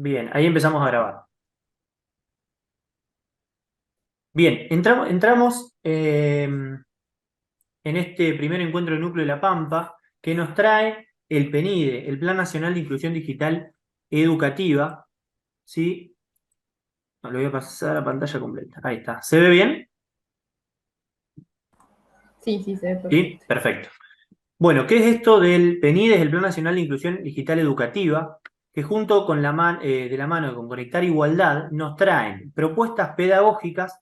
Bien, ahí empezamos a grabar. Bien, entramos en este primer encuentro de Núcleo de la Pampa que nos trae el PNIDE, el Plan Nacional de Inclusión Digital Educativa. ¿Sí? No, lo voy a pasar a pantalla completa. Ahí está. ¿Se ve bien? Sí, sí, se ve Sí, perfecto. perfecto. Bueno, ¿qué es esto del PNIDE? Es el Plan Nacional de Inclusión Digital Educativa, que junto con de la mano con Conectar Igualdad nos traen propuestas pedagógicas,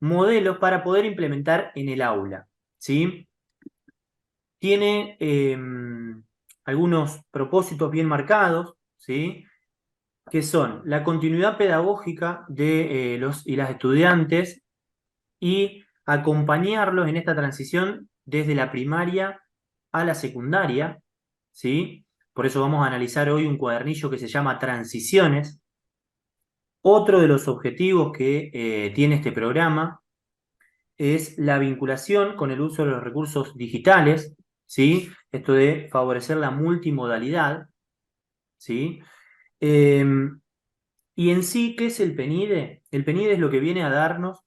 modelos para poder implementar en el aula. ¿Sí? Tiene algunos propósitos bien marcados, ¿sí? Que son la continuidad pedagógica de los y las estudiantes y acompañarlos en esta transición desde la primaria a la secundaria, ¿sí? Por eso vamos a analizar hoy un cuadernillo que se llama Transiciones. Otro de los objetivos que tiene este programa es la vinculación con el uso de los recursos digitales, ¿sí? Esto de favorecer la multimodalidad, ¿sí? Eh, y en sí, ¿qué es el PNIDE? El PNIDE es lo que viene a darnos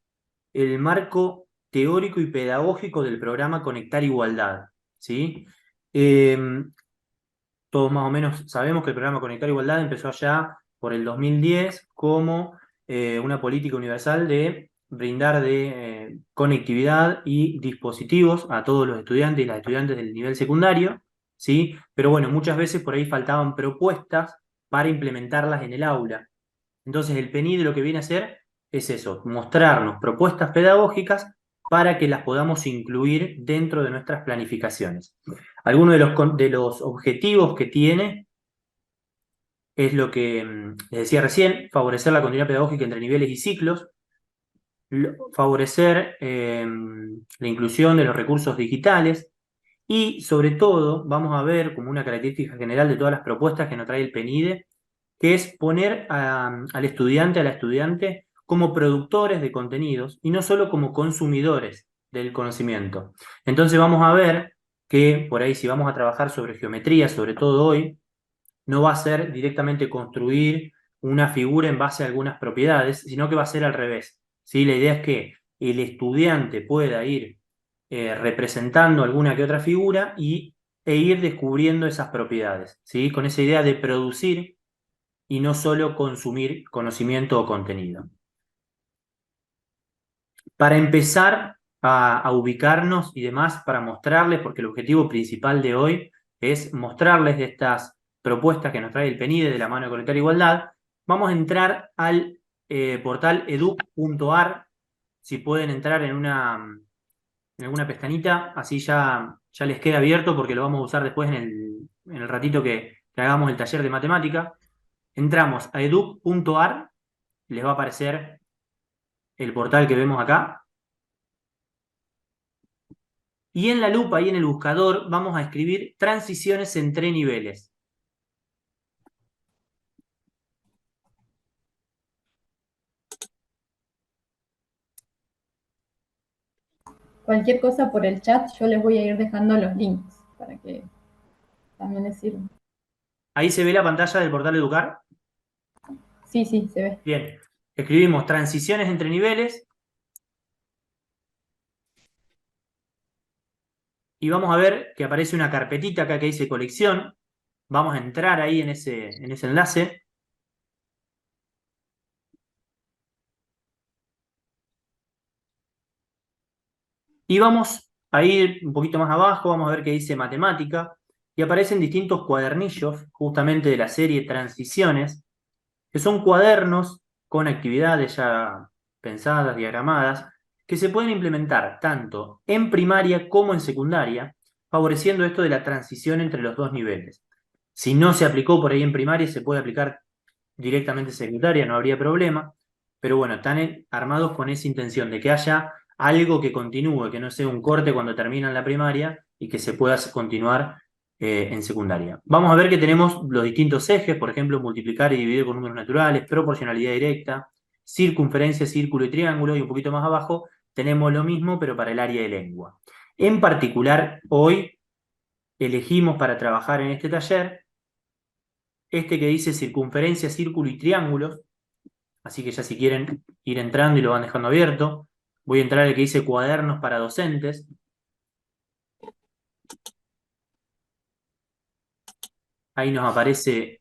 el marco teórico y pedagógico del programa Conectar Igualdad, ¿sí? Eh, Todos más o menos sabemos que el programa Conectar Igualdad empezó allá por el 2010 como una política universal de brindar conectividad y dispositivos a todos los estudiantes y las estudiantes del nivel secundario, ¿sí? Pero bueno, muchas veces por ahí faltaban propuestas para implementarlas en el aula. Entonces el PNID lo que viene a hacer es eso, mostrarnos propuestas pedagógicas para que las podamos incluir dentro de nuestras planificaciones. Algunos de los objetivos que tiene es lo que les decía recién, favorecer la continuidad pedagógica entre niveles y ciclos, favorecer la inclusión de los recursos digitales y sobre todo vamos a ver como una característica general de todas las propuestas que nos trae el PNIDE, que es poner al estudiante, a la estudiante, como productores de contenidos y no solo como consumidores del conocimiento. Entonces vamos a ver que por ahí si vamos a trabajar sobre geometría, sobre todo hoy, no va a ser directamente construir una figura en base a algunas propiedades, sino que va a ser al revés. ¿Sí? La idea es que el estudiante pueda ir representando alguna que otra figura e ir descubriendo esas propiedades, ¿sí? Con esa idea de producir y no solo consumir conocimiento o contenido. Para empezar a ubicarnos y demás, para mostrarles, porque el objetivo principal de hoy es mostrarles estas propuestas que nos trae el PNIDE de la mano de Conectar Igualdad, vamos a entrar al portal educ.ar, si pueden entrar en alguna pestañita, así ya les queda abierto porque lo vamos a usar después en el ratito que hagamos el taller de matemática. Entramos a educ.ar, les va a aparecer el portal que vemos acá. Y en la lupa y en el buscador vamos a escribir transiciones entre niveles. Cualquier cosa por el chat, yo les voy a ir dejando los links para que también les sirvan. Ahí se ve la pantalla del portal Educar. Sí, sí, se ve. Bien, escribimos transiciones entre niveles y vamos a ver que aparece una carpetita acá que dice colección. Vamos a entrar ahí en ese enlace y vamos a ir un poquito más abajo, vamos a ver que dice matemática y aparecen distintos cuadernillos justamente de la serie Transiciones, que son cuadernos con actividades ya pensadas, diagramadas, que se pueden implementar tanto en primaria como en secundaria, favoreciendo esto de la transición entre los dos niveles. Si no se aplicó por ahí en primaria, se puede aplicar directamente en secundaria, no habría problema, pero bueno, están armados con esa intención de que haya algo que continúe, que no sea un corte cuando termina la primaria y que se pueda continuar en secundaria. Vamos a ver que tenemos los distintos ejes, por ejemplo, multiplicar y dividir con números naturales, proporcionalidad directa, circunferencia, círculo y triángulo, y un poquito más abajo tenemos lo mismo, pero para el área de lengua. En particular, hoy elegimos para trabajar en este taller este que dice circunferencia, círculo y triángulos. Así que ya si quieren ir entrando y lo van dejando abierto. Voy a entrar al que dice cuadernos para docentes. Ahí nos aparece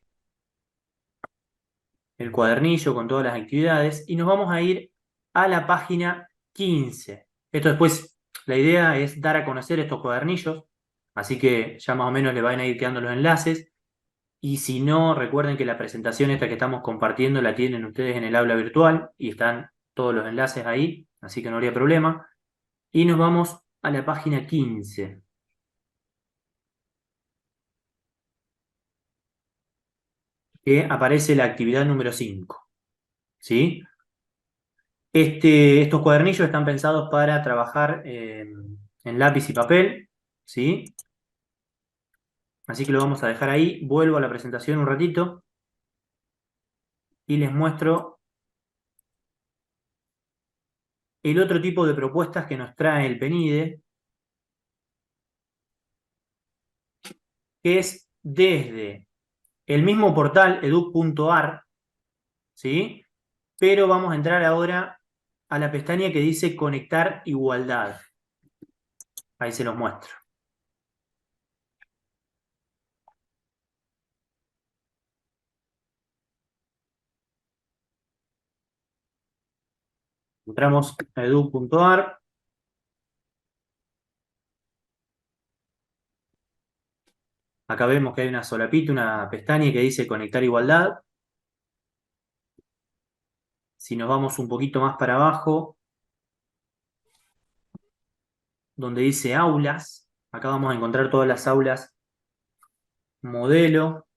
el cuadernillo con todas las actividades y nos vamos a ir a la página 15. Esto después, la idea es dar a conocer estos cuadernillos, así que ya más o menos le van a ir quedando los enlaces. Y si no, recuerden que la presentación esta que estamos compartiendo la tienen ustedes en el aula virtual y están todos los enlaces ahí, así que no habría problema. Y nos vamos a la página 15. Que aparece la actividad número 5. ¿Sí? Estos cuadernillos están pensados para trabajar en lápiz y papel, ¿sí? Así que lo vamos a dejar ahí. Vuelvo a la presentación un ratito y les muestro el otro tipo de propuestas que nos trae el PENIDE, que es desde el mismo portal edu.ar, ¿sí? Pero vamos a entrar ahora a la pestaña que dice Conectar Igualdad. Ahí se los muestro. Entramos a edu.ar. Acá vemos que hay una solapita, una pestaña que dice Conectar Igualdad. Si nos vamos un poquito más para abajo, donde dice aulas, acá vamos a encontrar todas las aulas modelo,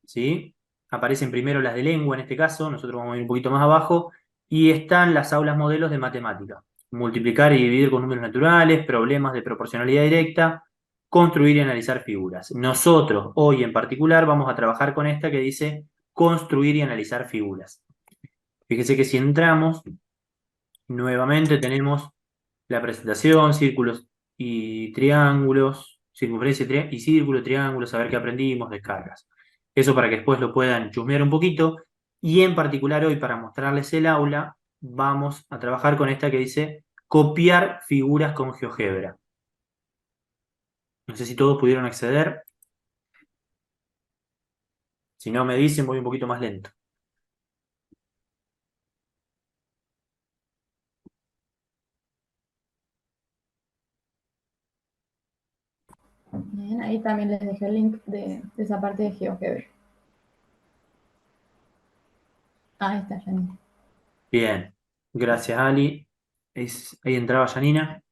¿sí? Aparecen primero las de lengua en este caso, nosotros vamos a ir un poquito más abajo, y están las aulas modelos de matemática. Multiplicar y dividir con números naturales, problemas de proporcionalidad directa, construir y analizar figuras. Nosotros, hoy en particular, vamos a trabajar con esta que dice construir y analizar figuras. Fíjese que si entramos, nuevamente tenemos la presentación, círculos y triángulos, circunferencia y círculo, triángulos, saber qué aprendimos, descargas. Eso para que después lo puedan chusmear un poquito. Y en particular hoy, para mostrarles el aula, vamos a trabajar con esta que dice copiar figuras con GeoGebra. No sé si todos pudieron acceder. Si no me dicen, voy un poquito más lento. Bien, ahí también les dejé el link de esa parte de GeoGebra. Ahí está, Janine. Bien, gracias Ali. Ahí entraba Janina.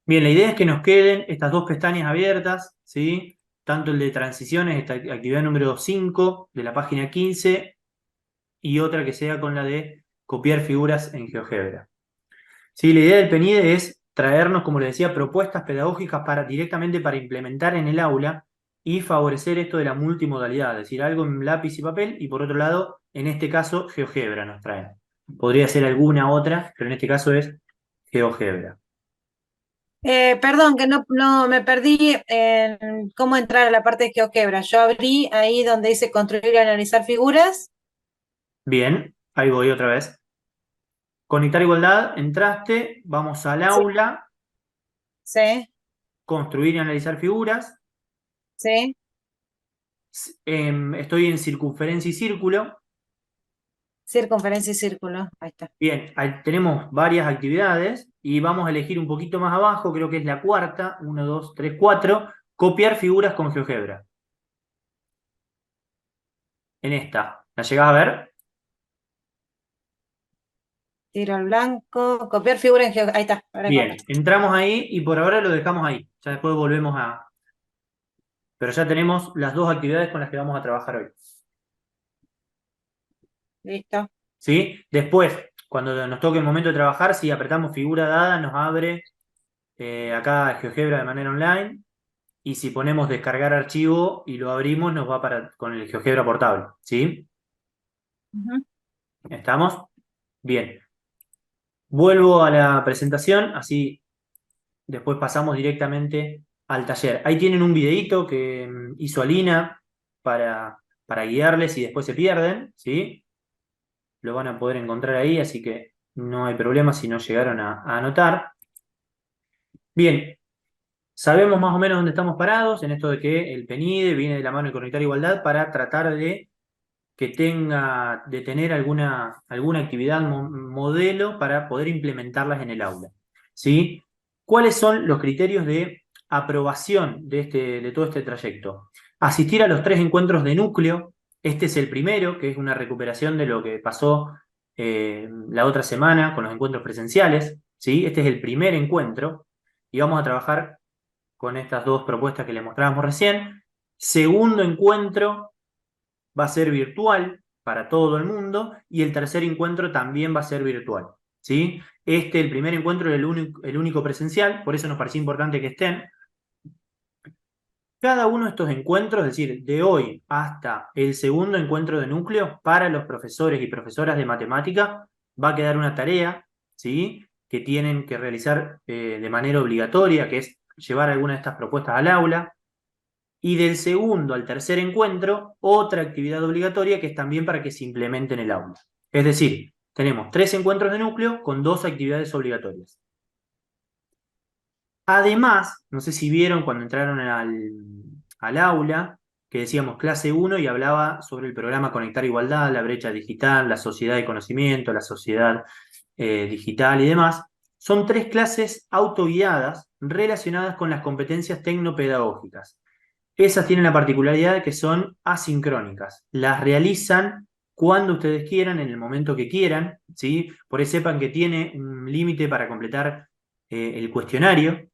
Bien, la idea es que nos queden estas dos pestañas abiertas, ¿sí? Tanto el de transiciones, esta actividad número 5 de la página 15, y otra que sea con la de copiar figuras en GeoGebra. Sí, la idea del PENIDE es traernos, como les decía, propuestas pedagógicas directamente para implementar en el aula y favorecer esto de la multimodalidad, es decir, algo en lápiz y papel, y por otro lado, en este caso, GeoGebra nos traen. Podría ser alguna otra, pero en este caso es GeoGebra. Perdón, que no me perdí en cómo entrar a la parte de GeoGebra. Yo abrí ahí donde dice construir y analizar figuras. Bien, ahí voy otra vez. Conectar igualdad, entraste, vamos al Sí, aula, sí, construir y analizar figuras. sí. Estoy en circunferencia y círculo. Circunferencia y círculo. Ahí está. Bien, ahí tenemos varias actividades y vamos a elegir un poquito más abajo, creo que es la cuarta, 1, 2, 3, 4, copiar figuras con GeoGebra. En esta, ¿la llegás a ver? Tiro al blanco. Copiar figura en GeoGebra. Ahí está. Ahora Bien, encontré. entramos ahí y por ahora lo dejamos ahí. Ya después volvemos a... Pero ya tenemos las dos actividades con las que vamos a trabajar hoy. Listo. ¿Sí? Después, cuando nos toque el momento de trabajar, si apretamos figura dada, nos abre acá GeoGebra de manera online. Y si ponemos descargar archivo y lo abrimos, nos va con el GeoGebra portable. ¿Sí? Ujú. ¿Estamos? Bien. Vuelvo a la presentación, así después pasamos directamente al taller. Ahí tienen un videíto que hizo Alina para para guiarles si después se pierden, ¿sí? Lo van a poder encontrar ahí, así que no hay problema si no llegaron a anotar. Bien, sabemos más o menos dónde estamos parados en esto de que el PENIDE viene de la mano de Conectar Igualdad para tratar de de tener alguna actividad modelo para poder implementarlas en el aula. ¿Sí? ¿Cuáles son los criterios de aprobación de todo este trayecto? Asistir a los 3 encuentros de núcleo. Este es el primero, que es una recuperación de lo que pasó la otra semana con los encuentros presenciales. ¿Sí? Este es el primer encuentro y vamos a trabajar con estas dos propuestas que les mostrábamos recién. Segundo encuentro va a ser virtual para todo el mundo y el tercer encuentro también va a ser virtual. ¿Sí? El primer encuentro es el único presencial, por eso nos parecía importante que estén. Cada uno de estos encuentros, es decir, de hoy hasta el segundo encuentro de núcleo, para los profesores y profesoras de matemática, va a quedar una tarea, ¿sí? Que tienen que realizar de manera obligatoria, que es llevar alguna de estas propuestas al aula. Y del segundo al tercer encuentro, otra actividad obligatoria que es también para que se implemente en el aula. Es decir, tenemos 3 encuentros de núcleo con 2 actividades obligatorias. Además, no sé si vieron cuando entraron al aula, que decíamos clase 1 y hablaba sobre el programa Conectar Igualdad, la brecha digital, la sociedad de conocimiento, la sociedad digital y demás. Son 3 clases autoguiadas relacionadas con las competencias tecnopedagógicas. Esas tienen la particularidad de que son asincrónicas. Las realizan cuando ustedes quieran, en el momento que quieran, ¿sí? Por eso sepan que tiene un límite para completar el cuestionario.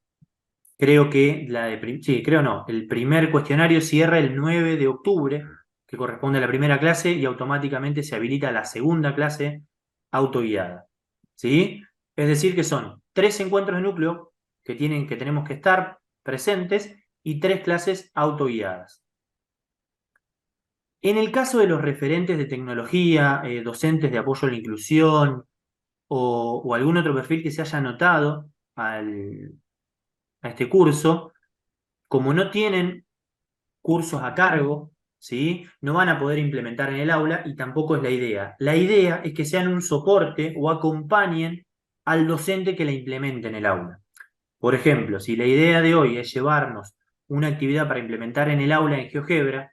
Creo que el primer cuestionario cierra el 9 de octubre, que corresponde a la primera clase, y automáticamente se habilita la segunda clase autoguiada. ¿Sí? Es decir, que son 3 encuentros de núcleo que tenemos que estar presentes y 3 clases autoguiadas. En el caso de los referentes de tecnología, docentes de apoyo a la inclusión o algún otro perfil que se haya anotado a este curso, como no tienen cursos a cargo, ¿sí? No van a poder implementar en el aula y tampoco es la idea. La idea es que sean un soporte o acompañen al docente que la implemente en el aula. Por ejemplo, si la idea de hoy es llevarnos una actividad para implementar en el aula en GeoGebra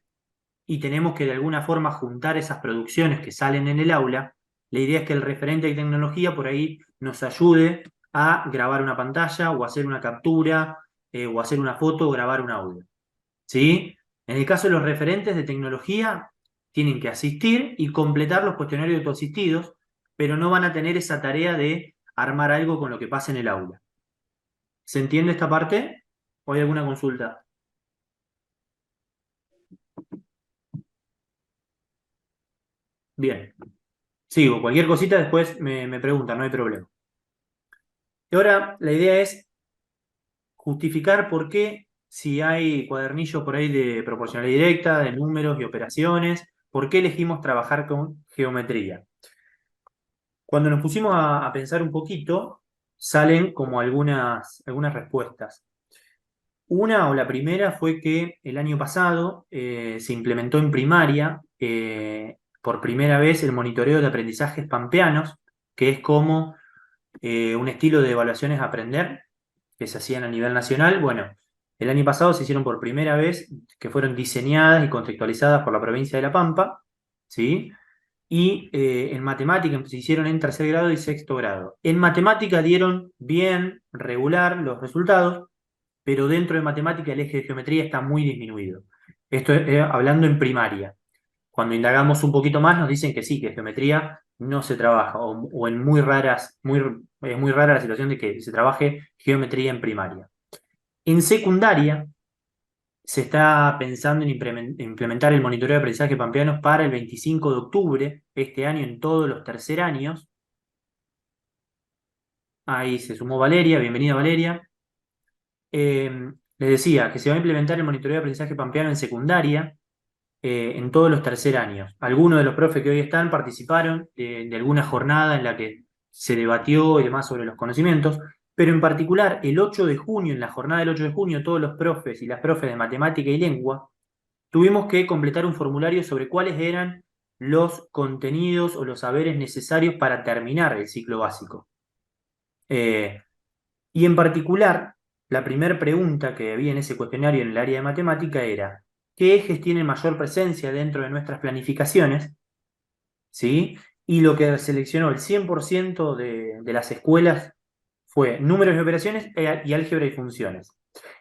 y tenemos que de alguna forma juntar esas producciones que salen en el aula, la idea es que el referente de tecnología por ahí nos ayude a grabar una pantalla o hacer una captura o hacer una foto o grabar un audio. ¿Sí? En el caso de los referentes de tecnología, tienen que asistir y completar los cuestionarios autoasistidos, pero no van a tener esa tarea de armar algo con lo que pasa en el aula. ¿Se entiende esta parte? ¿O hay alguna consulta? Bien. Sigo. Cualquier cosita después me preguntan, no hay problema. Y ahora la idea es justificar por qué, si hay cuadernillos por ahí de proporcionalidad directa, de números y operaciones, por qué elegimos trabajar con geometría. Cuando nos pusimos a pensar un poquito, salen como algunas respuestas. Una o la primera fue que el año pasado se implementó en primaria por primera vez el monitoreo de aprendizajes pampeanos, que es como un estilo de evaluaciones a aprender que se hacían a nivel nacional. Bueno, el año pasado se hicieron por primera vez, que fueron diseñadas y contextualizadas por la provincia de La Pampa, ¿sí? Y en matemática se hicieron en tercer grado y sexto grado. En matemática dieron bien, regular los resultados, pero dentro de matemática el eje de geometría está muy disminuido. Esto es hablando en primaria. Cuando indagamos un poquito más nos dicen que sí, que geometría no se trabaja, o en es muy rara la situación de que se trabaje geometría en primaria. En secundaria se está pensando en implementar el monitoreo de aprendizaje pampeanos para el 25 de octubre, este año en todos los tercer años. Ahí se sumó Valeria, bienvenida Valeria. Les decía que se va a implementar el monitoreo de aprendizaje pampeano en secundaria, en todos los tercer años. Algunos de los profes que hoy están participaron de alguna jornada en la que se debatió y demás sobre los conocimientos, pero en particular el 8 de junio, en la jornada del 8 de junio, todos los profes y las profes de matemática y lengua tuvimos que completar un formulario sobre cuáles eran los contenidos o los saberes necesarios para terminar el ciclo básico. Y en particular, la primera pregunta que había en ese cuestionario en el área de matemática era, ¿qué ejes tienen mayor presencia dentro de nuestras planificaciones? ¿Sí? Y lo que seleccionó el 100% de las escuelas fue números de operaciones y álgebra y funciones.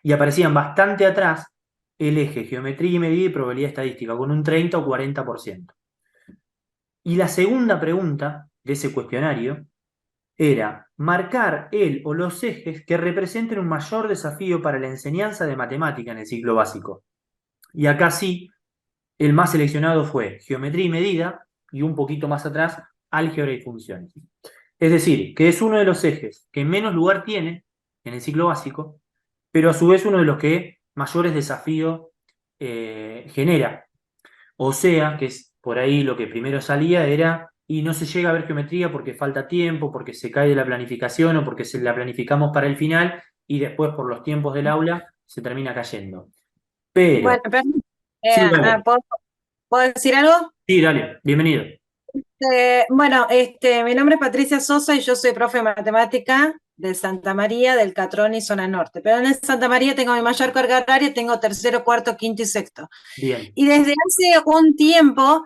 Y aparecían bastante atrás el eje geometría y medida y probabilidad estadística, con un 30 o 40%. Y la segunda pregunta de ese cuestionario era marcar el o los ejes que representen un mayor desafío para la enseñanza de matemática en el ciclo básico. Y acá sí, el más seleccionado fue geometría y medida, y un poquito más atrás, álgebra y funciones. Es decir, que es uno de los ejes que menos lugar tiene en el ciclo básico, pero a su vez uno de los que mayores desafíos genera. O sea, que es por ahí lo que primero salía era, y no se llega a ver geometría porque falta tiempo, porque se cae de la planificación o porque se la planificamos para el final y después por los tiempos del aula se termina cayendo. Bueno, Pero, perdón, sí, dale, ¿puedo decir algo? sí, dale, bienvenido. Bueno, mi nombre es Patricia Sosa y yo soy profe de matemática de Santa María, del Catroni, zona norte. Pero en Santa María tengo mi mayor carga horaria, tengo tercero, cuarto, quinto y sexto. Bien, Y desde hace un tiempo,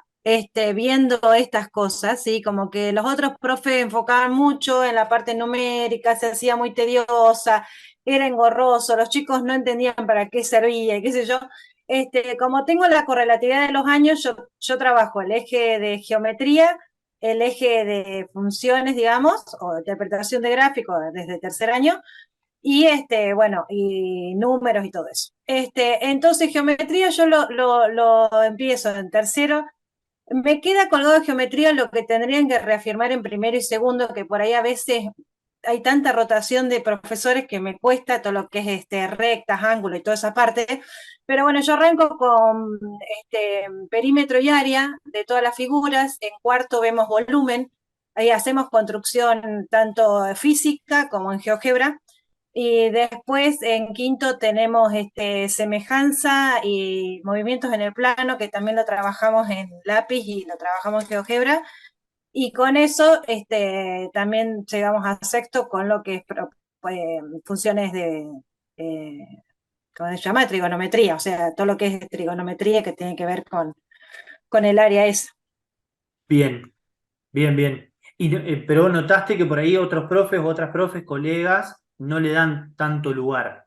viendo estas cosas, ¿sí? Como que los otros profes enfocaban mucho en la parte numérica, se hacía muy tediosa, era engorroso, los chicos no entendían para qué servía, y qué sé yo. Como tengo la correlatividad de los años, yo trabajo el eje de geometría, el eje de funciones, digamos, o interpretación de gráficos desde tercer año, y bueno, y números y todo eso. Entonces, geometría yo lo empiezo en tercero. Me queda colgado de geometría lo que tendrían que reafirmar en primero y segundo, que por ahí a veces hay tanta rotación de profesores que me cuesta todo lo que es rectas, ángulos y toda esa parte. Pero bueno, yo arranco con perímetro y área de todas las figuras. En cuarto vemos volumen. Ahí hacemos construcción tanto física como en GeoGebra. Y después en quinto tenemos semejanza y movimientos en el plano, que también lo trabajamos en lápiz y lo trabajamos en GeoGebra. Y con eso también llegamos a sexto con lo que es funciones eh, ¿cómo se llama? Trigonometría, o sea, todo lo que es trigonometría que tiene que ver con el área esa. bien, bien, bien. Pero notaste que por ahí otros profes o otras profes, colegas, no le dan tanto lugar.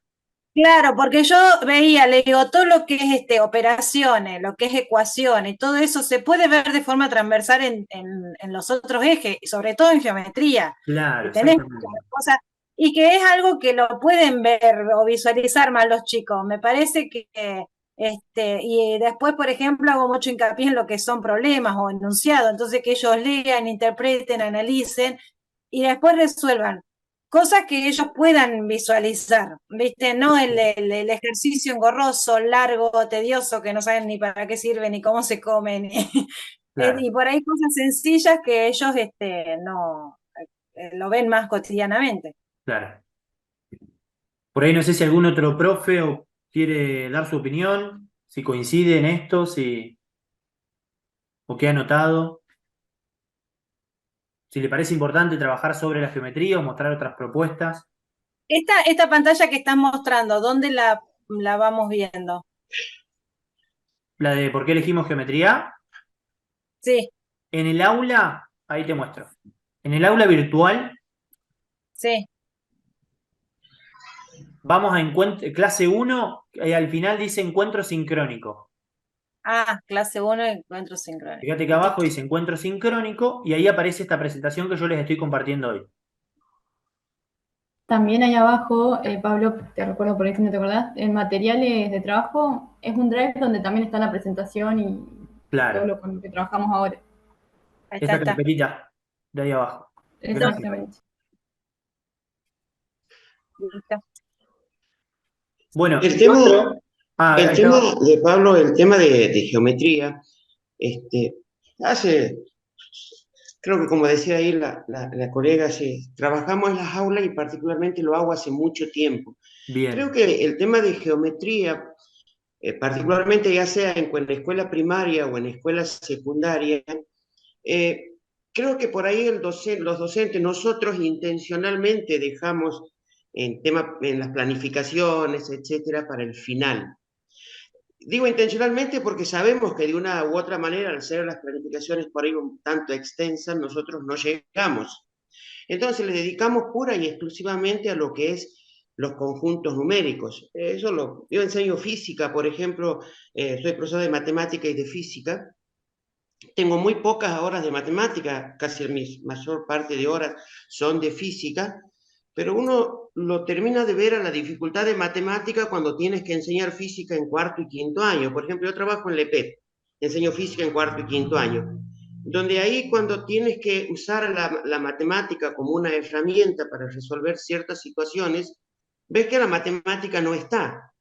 Claro, porque yo veía, le digo, todo lo que es operaciones, lo que es ecuaciones, todo eso se puede ver de forma transversal en los otros ejes, y sobre todo en geometría, Claro, que tenés exactamente. muchas cosas, y que es algo que lo pueden ver o visualizar más los chicos. Me parece que, y después, por ejemplo, hago mucho hincapié en lo que son problemas o enunciados, entonces que ellos lean, interpreten, analicen y después resuelvan cosas que ellos puedan visualizar, ¿viste? No el ejercicio engorroso, largo, tedioso, que no saben ni para qué sirve, ni cómo se come, Claro, y por ahí cosas sencillas que ellos no lo ven más cotidianamente. claro. Por ahí no sé si algún otro profe o quiere dar su opinión, si coincide en esto, si, o qué ha notado, si le parece importante trabajar sobre la geometría o mostrar otras propuestas. Esta pantalla que estás mostrando, ¿dónde la vamos viendo? La de por qué elegimos geometría. Sí, En el aula, ahí te muestro. En el aula virtual, sí. vamos a clase 1, al final dice encuentro sincrónico. Ah, clase 1, encuentro sincrónico. Fíjate que abajo dice encuentro sincrónico y ahí aparece esta presentación que yo les estoy compartiendo hoy. También ahí abajo, Pablo, te recuerdo por ahí si no te acordás, en materiales de trabajo es un drive donde también está la presentación y todo Claro, lo con lo que trabajamos ahora. Ahí está, esta está. carpetita de ahí abajo. Gracias. Exactamente. Listo. Bueno, El y tema, otro. Ah, el ahí tema está. de Pablo, el tema de geometría, este, hace, creo que como decía ahí la colega, trabajamos en las aulas y particularmente lo hago hace mucho tiempo. Creo Bien, que el tema de geometría particularmente ya sea en la escuela primaria o en escuela secundaria, creo que por ahí los docentes, nosotros intencionalmente dejamos en las planificaciones, etcétera, para el final. Digo intencionalmente porque sabemos que de una u otra manera, al ser las planificaciones por ahí un tanto extensas, nosotros no llegamos. Entonces le dedicamos pura y exclusivamente a lo que es los conjuntos numéricos. Yo enseño física, por ejemplo, soy profesor de matemática y de física. Tengo muy pocas horas de matemática, casi mi mayor parte de horas son de física, pero uno lo termina de ver a la dificultad de matemática cuando tienes que enseñar física en cuarto y quinto año. Por ejemplo, yo trabajo en la EPEP, enseño física en cuarto y quinto año, donde ahí cuando tienes que usar la matemática como una herramienta para resolver ciertas situaciones, ves que la matemática no está.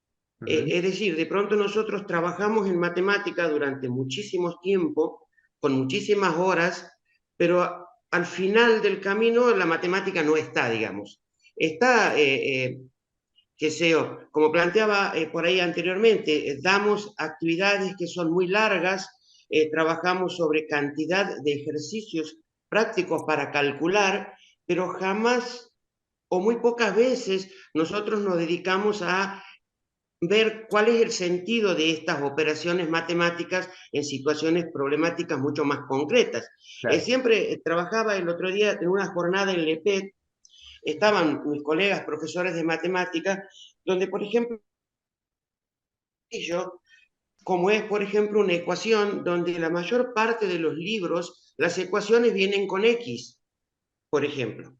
Es decir, de pronto nosotros trabajamos en matemática durante muchísimo tiempo, con muchísimas horas, pero al final del camino la matemática no está, digamos. Está, qué sé yo, como planteaba por ahí anteriormente, damos actividades que son muy largas, trabajamos sobre cantidad de ejercicios prácticos para calcular, pero jamás o muy pocas veces nosotros nos dedicamos a ver cuál es el sentido de estas operaciones matemáticas en situaciones problemáticas mucho más concretas. Claro. Siempre trabajaba el otro día en una jornada en LEPET, estaban mis colegas profesores de matemáticas, donde, por ejemplo, yo, como es, por ejemplo, una ecuación donde la mayor parte de los libros, las ecuaciones vienen con X, por ejemplo.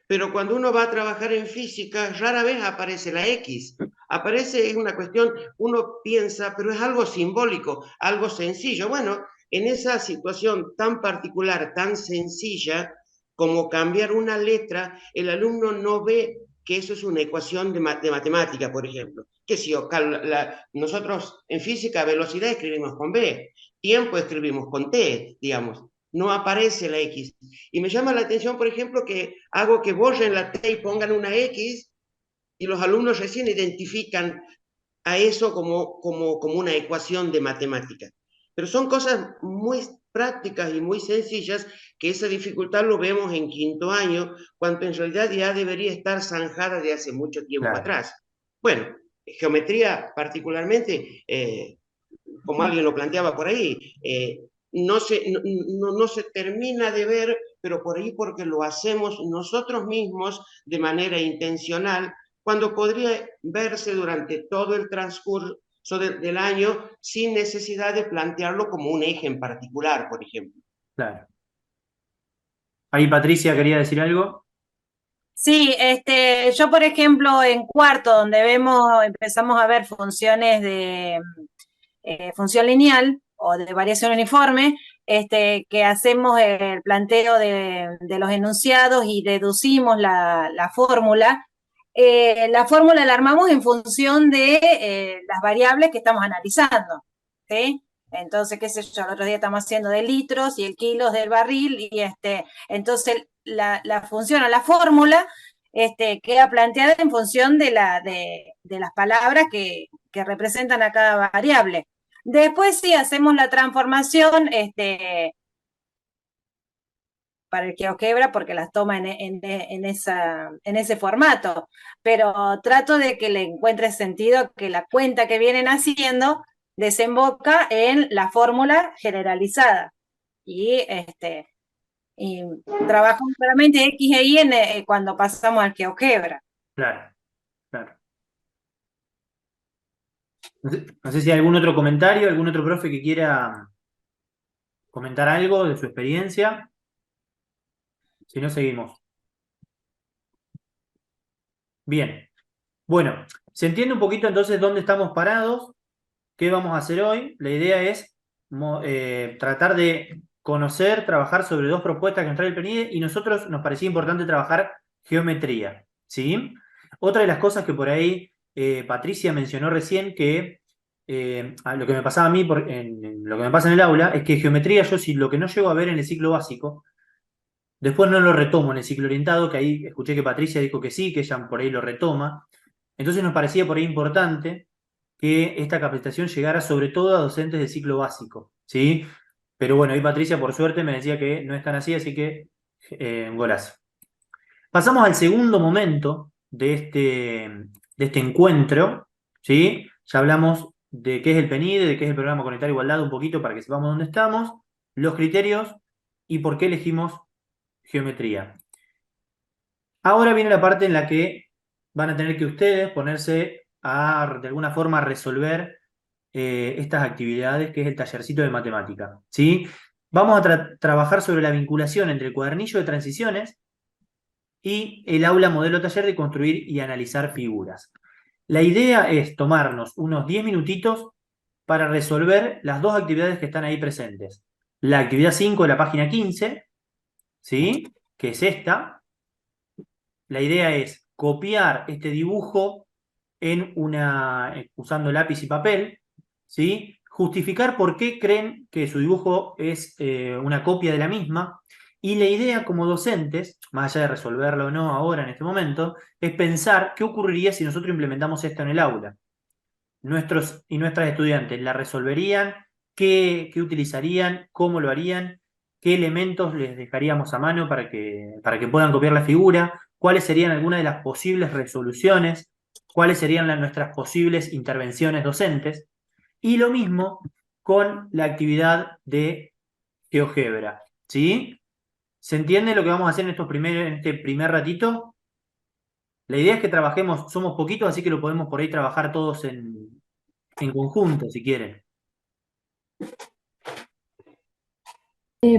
Pero cuando uno va a trabajar en física, rara vez aparece la X. Aparece, es una cuestión, uno piensa, pero es algo simbólico, algo sencillo. Bueno, en esa situación tan particular, tan sencilla, como cambiar una letra, el alumno no ve que eso es una ecuación de matemática, por ejemplo. Que si nosotros en física velocidad escribimos con B, tiempo escribimos con T, digamos. No aparece la X. Y me llama la atención, por ejemplo, que hago que borren la T y pongan una X y los alumnos recién identifican a eso como una ecuación de matemática. Pero son cosas muy prácticas y muy sencillas que esa dificultad lo vemos en quinto año, cuando en realidad ya debería estar zanjada de hace mucho tiempo atrás. Bueno, geometría particularmente, como alguien lo planteaba por ahí, no se termina de ver, pero por ahí porque lo hacemos nosotros mismos de manera intencional, cuando podría verse durante todo el transcurso del año sin necesidad de plantearlo como un eje en particular, por ejemplo. Claro. Ahí Patricia quería decir algo. Sí, yo por ejemplo en cuarto, donde empezamos a ver funciones de función lineal o de variación uniforme, que hacemos el planteo de los enunciados y deducimos la fórmula. La fórmula la armamos en función de las variables que estamos analizando, ¿sí? Entonces, qué sé yo, el otro día estamos haciendo de litros y el kilos del barril, y entonces la función o la fórmula queda planteada en función de las palabras que representan a cada variable. Después sí hacemos la transformación para el GeoGebra porque las toma en ese formato, pero trato de que le encuentre sentido que la cuenta que vienen haciendo desemboca en la fórmula generalizada y trabajamos solamente X e Y cuando pasamos al GeoGebra. Claro, claro. No sé si hay algún otro comentario, algún otro profe que quiera comentar algo de su experiencia. Si no, seguimos. Bien. Bueno, se entiende un poquito entonces dónde estamos parados, qué vamos a hacer hoy. La idea es tratar de conocer, trabajar sobre dos propuestas que nos trae el PNIDE y nosotros nos parecía importante trabajar geometría, ¿sí? Otra de las cosas que por ahí Patricia mencionó recién que lo que me pasaba a mí, lo que me pasa en el aula, es que geometría yo si lo que no llego a ver en el ciclo básico, después no lo retomo en el ciclo orientado, que ahí escuché que Patricia dijo que sí, que ella por ahí lo retoma. Entonces nos parecía por ahí importante que esta capacitación llegara sobre todo a docentes de ciclo básico, ¿sí? Pero bueno, ahí Patricia por suerte me decía que no es tan así, así que golazo. Pasamos al segundo momento de este encuentro, ¿sí? Ya hablamos de qué es el PNIDE, de qué es el Programa Conectar Igualdad un poquito para que sepamos dónde estamos, los criterios y por qué elegimos geometría. Ahora viene la parte en la que van a tener que ustedes ponerse a, de alguna forma, a resolver estas actividades, que es el tallercito de matemática, ¿sí? Vamos a trabajar sobre la vinculación entre el cuadernillo de transiciones y el aula modelo taller de construir y analizar figuras. La idea es tomarnos unos 10 minutitos para resolver las dos actividades que están ahí presentes. La actividad 5 de la página 15, ¿sí? Que es esta. La idea es copiar este dibujo usando lápiz y papel, ¿sí? Justificar por qué creen que su dibujo es una copia de la misma. Y la idea como docentes, más allá de resolverlo o no ahora en este momento, es pensar qué ocurriría si nosotros implementamos esto en el aula. Nuestros y nuestras estudiantes la resolverían, qué utilizarían, cómo lo harían, qué elementos les dejaríamos a mano para que puedan copiar la figura, cuáles serían algunas de las posibles resoluciones, cuáles serían nuestras posibles intervenciones docentes, y lo mismo con la actividad de GeoGebra, ¿sí? ¿Se entiende lo que vamos a hacer en este primer ratito? La idea es que trabajemos, somos poquitos, así que lo podemos por ahí trabajar todos en conjunto, si quieren.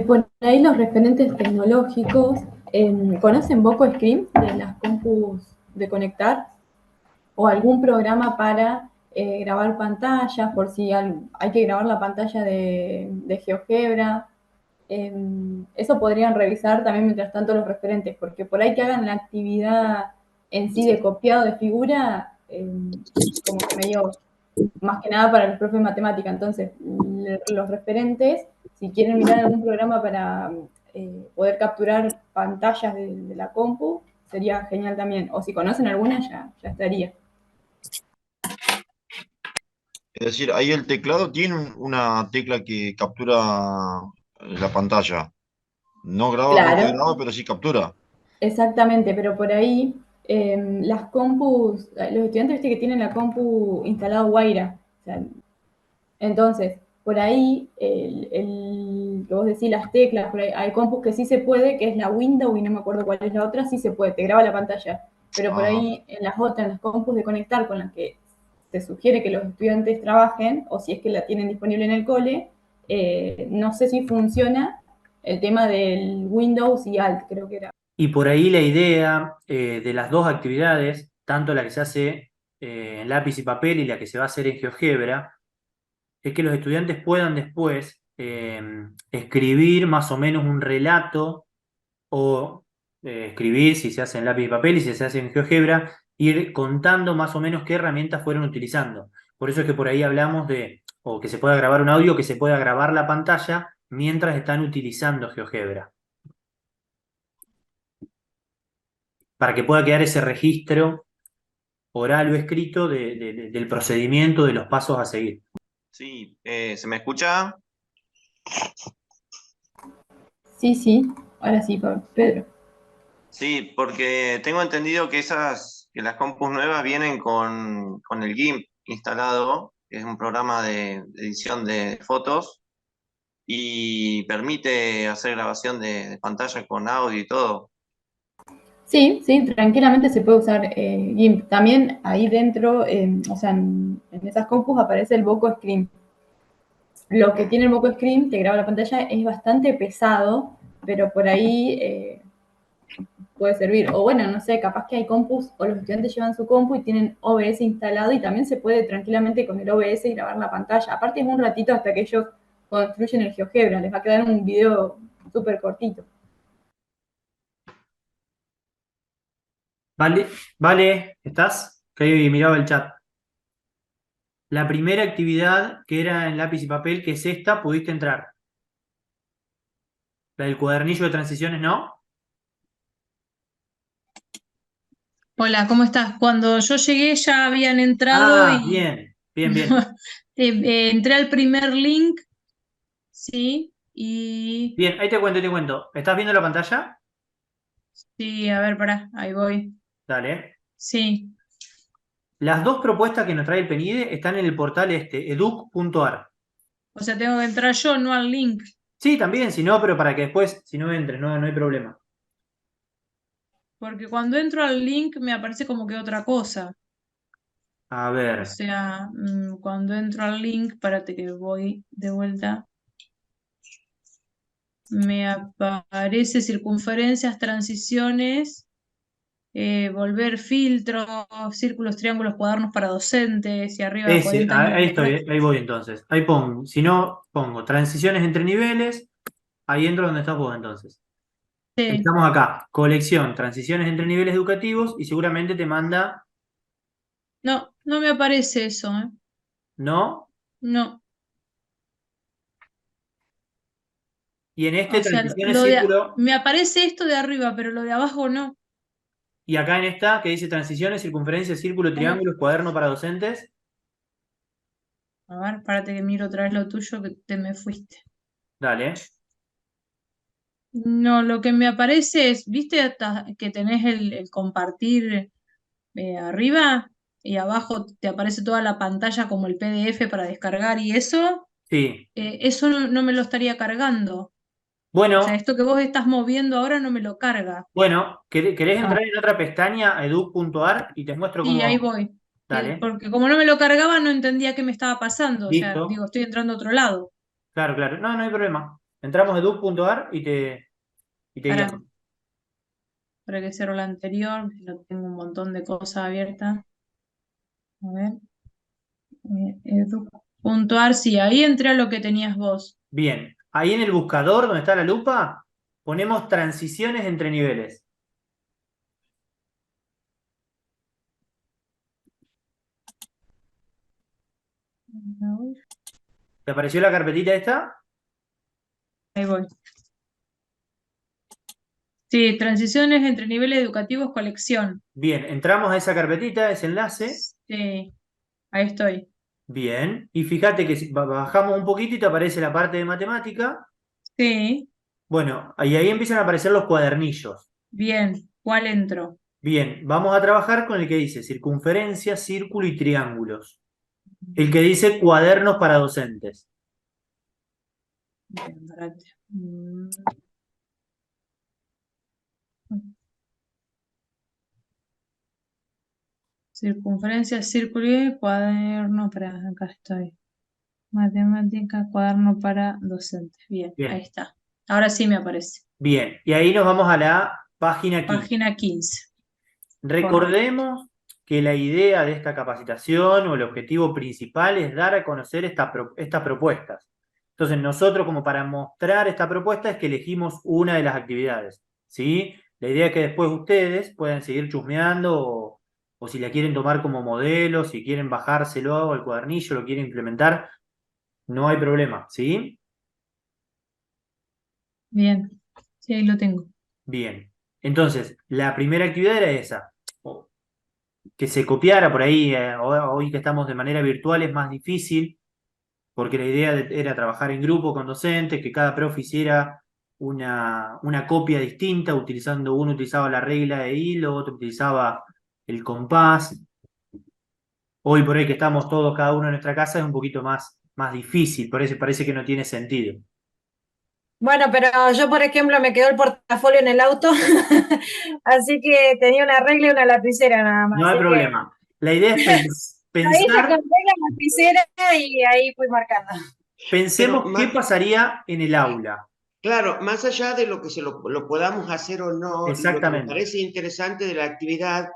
Por ahí los referentes tecnológicos, ¿conocen Boco Screen de las compus de conectar? ¿O algún programa para grabar pantallas, por si hay que grabar la pantalla de GeoGebra? Eso podrían revisar también mientras tanto los referentes, porque por ahí que hagan la actividad en sí de copiado de figura, como que medio más que nada para los profes de matemática. Entonces, los referentes, si quieren mirar algún programa para poder capturar pantallas de la compu, sería genial también. O si conocen alguna, ya estaría. Es decir, ahí el teclado tiene una tecla que captura la pantalla. No graba, no te Claro, graba, pero sí captura. exactamente, pero por ahí las compus, los estudiantes viste que tienen la compu instalado Guaira. O sea, entonces, por ahí, que vos decís las teclas, por ahí hay compus que sí se puede, que es la Windows y no me acuerdo cuál es la otra, sí se puede, te graba la pantalla. Pero por Ah, ahí en las otras, en las compus de conectar con las que se sugiere que los estudiantes trabajen, o si es que la tienen disponible en el cole, no sé si funciona el tema del Windows y Alt, creo que era. Y por ahí la idea de las dos actividades, tanto la que se hace en lápiz y papel y la que se va a hacer en GeoGebra, es que los estudiantes puedan después escribir más o menos un relato o escribir si se hace en lápiz y papel y si se hace en GeoGebra, ir contando más o menos qué herramientas fueron utilizando. Por eso es que por ahí hablamos o que se pueda grabar un audio, que se pueda grabar la pantalla mientras están utilizando GeoGebra, para que pueda quedar ese registro oral o escrito del procedimiento, de los pasos a seguir. Sí, ¿se me escucha? Sí, sí, ahora sí, Pedro. Sí, porque tengo entendido que que las compus nuevas vienen con el GIMP instalado, que es un programa de edición de fotos, y permite hacer grabación de pantalla con audio y todo. Sí, sí, tranquilamente se puede usar GIMP. También ahí dentro, o sea, en esas compus aparece el Boco Screen. Lo que tiene el Boco Screen, te graba la pantalla, es bastante pesado, pero por ahí puede servir. O bueno, no sé, capaz que hay compus o los estudiantes llevan su compu y tienen OBS instalado y también se puede tranquilamente con el OBS grabar la pantalla. Aparte es un ratito hasta que ellos construyen el GeoGebra, les va a quedar un video súper cortito. Vale, vale, ¿estás? Que ahí miraba el chat. La primera actividad que era en lápiz y papel, que es esta, pudiste entrar. La del cuadernillo de transiciones, ¿no? Hola, ¿cómo estás? Cuando yo llegué ya habían entrado Ah, y bien. Bien, bien. Entré al primer link, sí, y Bien, ahí te cuento, te cuento. ¿Estás viendo la pantalla? sí, a ver, pará, ahí voy. Dale. Sí, Las dos propuestas que nos trae el PNIDE están en el portal educ.ar. o sea, tengo que entrar yo, no al link, Sí, también, si no, pero para que después, si no entres, no hay problema. porque cuando entro al link me aparece como que otra cosa. A O ver. sea, cuando entro al link, espérate que voy de vuelta, me aparece circunferencias, transiciones, volver filtros, círculos, triángulos, cuadernos para docentes y arriba Ese, 40 ahí años de ahí democracia. estoy, ahí voy entonces. Ahí pongo, si no, pongo transiciones entre niveles, ahí entro donde estás vos entonces. Sí, Estamos acá, colección, transiciones entre niveles educativos y seguramente te manda, no, no me aparece eso, ¿eh? ¿no? No, Y en este o sea, transiciones círculo, me aparece esto de arriba, pero lo de abajo no. y acá en esta que dice transiciones, circunferencias, círculo, ¿Cómo? triángulos, cuaderno para docentes. A ver, párate que miro otra vez lo tuyo que te me fuiste. Dale. No, lo que me aparece es, ¿viste hasta que tenés el compartir arriba? Y abajo te aparece toda la pantalla como el PDF para descargar y eso, Sí. eso no me lo estaría cargando. O sea, Bueno, esto que vos estás moviendo ahora no me lo carga. bueno, ¿querés Ah, entrar en otra pestaña, edu.ar, y te muestro sí, ahí cómo? voy. Dale. Porque como no me lo cargaba, no entendía qué me estaba pasando. O sea, Listo. digo, estoy entrando a otro lado. Claro, claro. No hay problema. Entramos a edu.ar y te Para, guiamos. para que cierro la anterior, que no tengo un montón de cosas abiertas. A ver. Puntuar, sí, ahí entré a lo que tenías vos. Bien. Ahí en el buscador, donde está la lupa, ponemos transiciones entre niveles. ¿Te apareció la carpetita esta? Ahí voy. Sí, transiciones entre niveles educativos, colección. Bien, entramos a esa carpetita, ese enlace. Sí, ahí estoy. Bien. Y fíjate que si bajamos un poquito y te aparece la parte de matemática. Sí, Bueno, y ahí empiezan a aparecer los cuadernillos. bien. ¿Cuál entro? Bien, vamos a trabajar con el que dice circunferencia, círculo y triángulos. El que dice cuadernos para docentes. Bien, espérate. Circunferencia, círculo y cuaderno para, acá estoy. Matemática, cuaderno para docentes. Bien, ahí Bien, está. Ahora sí me aparece. bien. Y ahí nos vamos a la página 15. Página 15. Correcto. Recordemos que la idea de esta capacitación o el objetivo principal es dar a conocer estas propuestas. Entonces, nosotros como para mostrar esta propuesta es que elegimos una de las actividades, ¿sí? La idea es que después ustedes puedan seguir chusmeando o si la quieren tomar como modelo, si quieren bajárselo al cuadernillo, lo quieren implementar, no hay problema, ¿sí? Bien. Sí, ahí lo tengo. Bien. Entonces, la primera actividad era esa. Que se copiara por ahí, hoy que estamos de manera virtual es más difícil, porque la idea era trabajar en grupo con docentes, que cada profe hiciera una copia distinta, uno utilizaba la regla de hilo, otro utilizaba el compás. Hoy por hoy que estamos todos cada uno en nuestra casa es un poquito más difícil, por eso parece que no tiene sentido. Bueno, pero yo, por ejemplo, me quedó el portafolio en el auto, así que tenía una regla y una lapicera nada más. No hay Así que problema. La idea es lo hice con pensar, regla, lapicera y ahí fui marcando. Pero pensemos qué pasaría en el aula. claro, más allá de lo que lo podamos hacer o no, lo que me Exactamente. parece interesante de la actividad,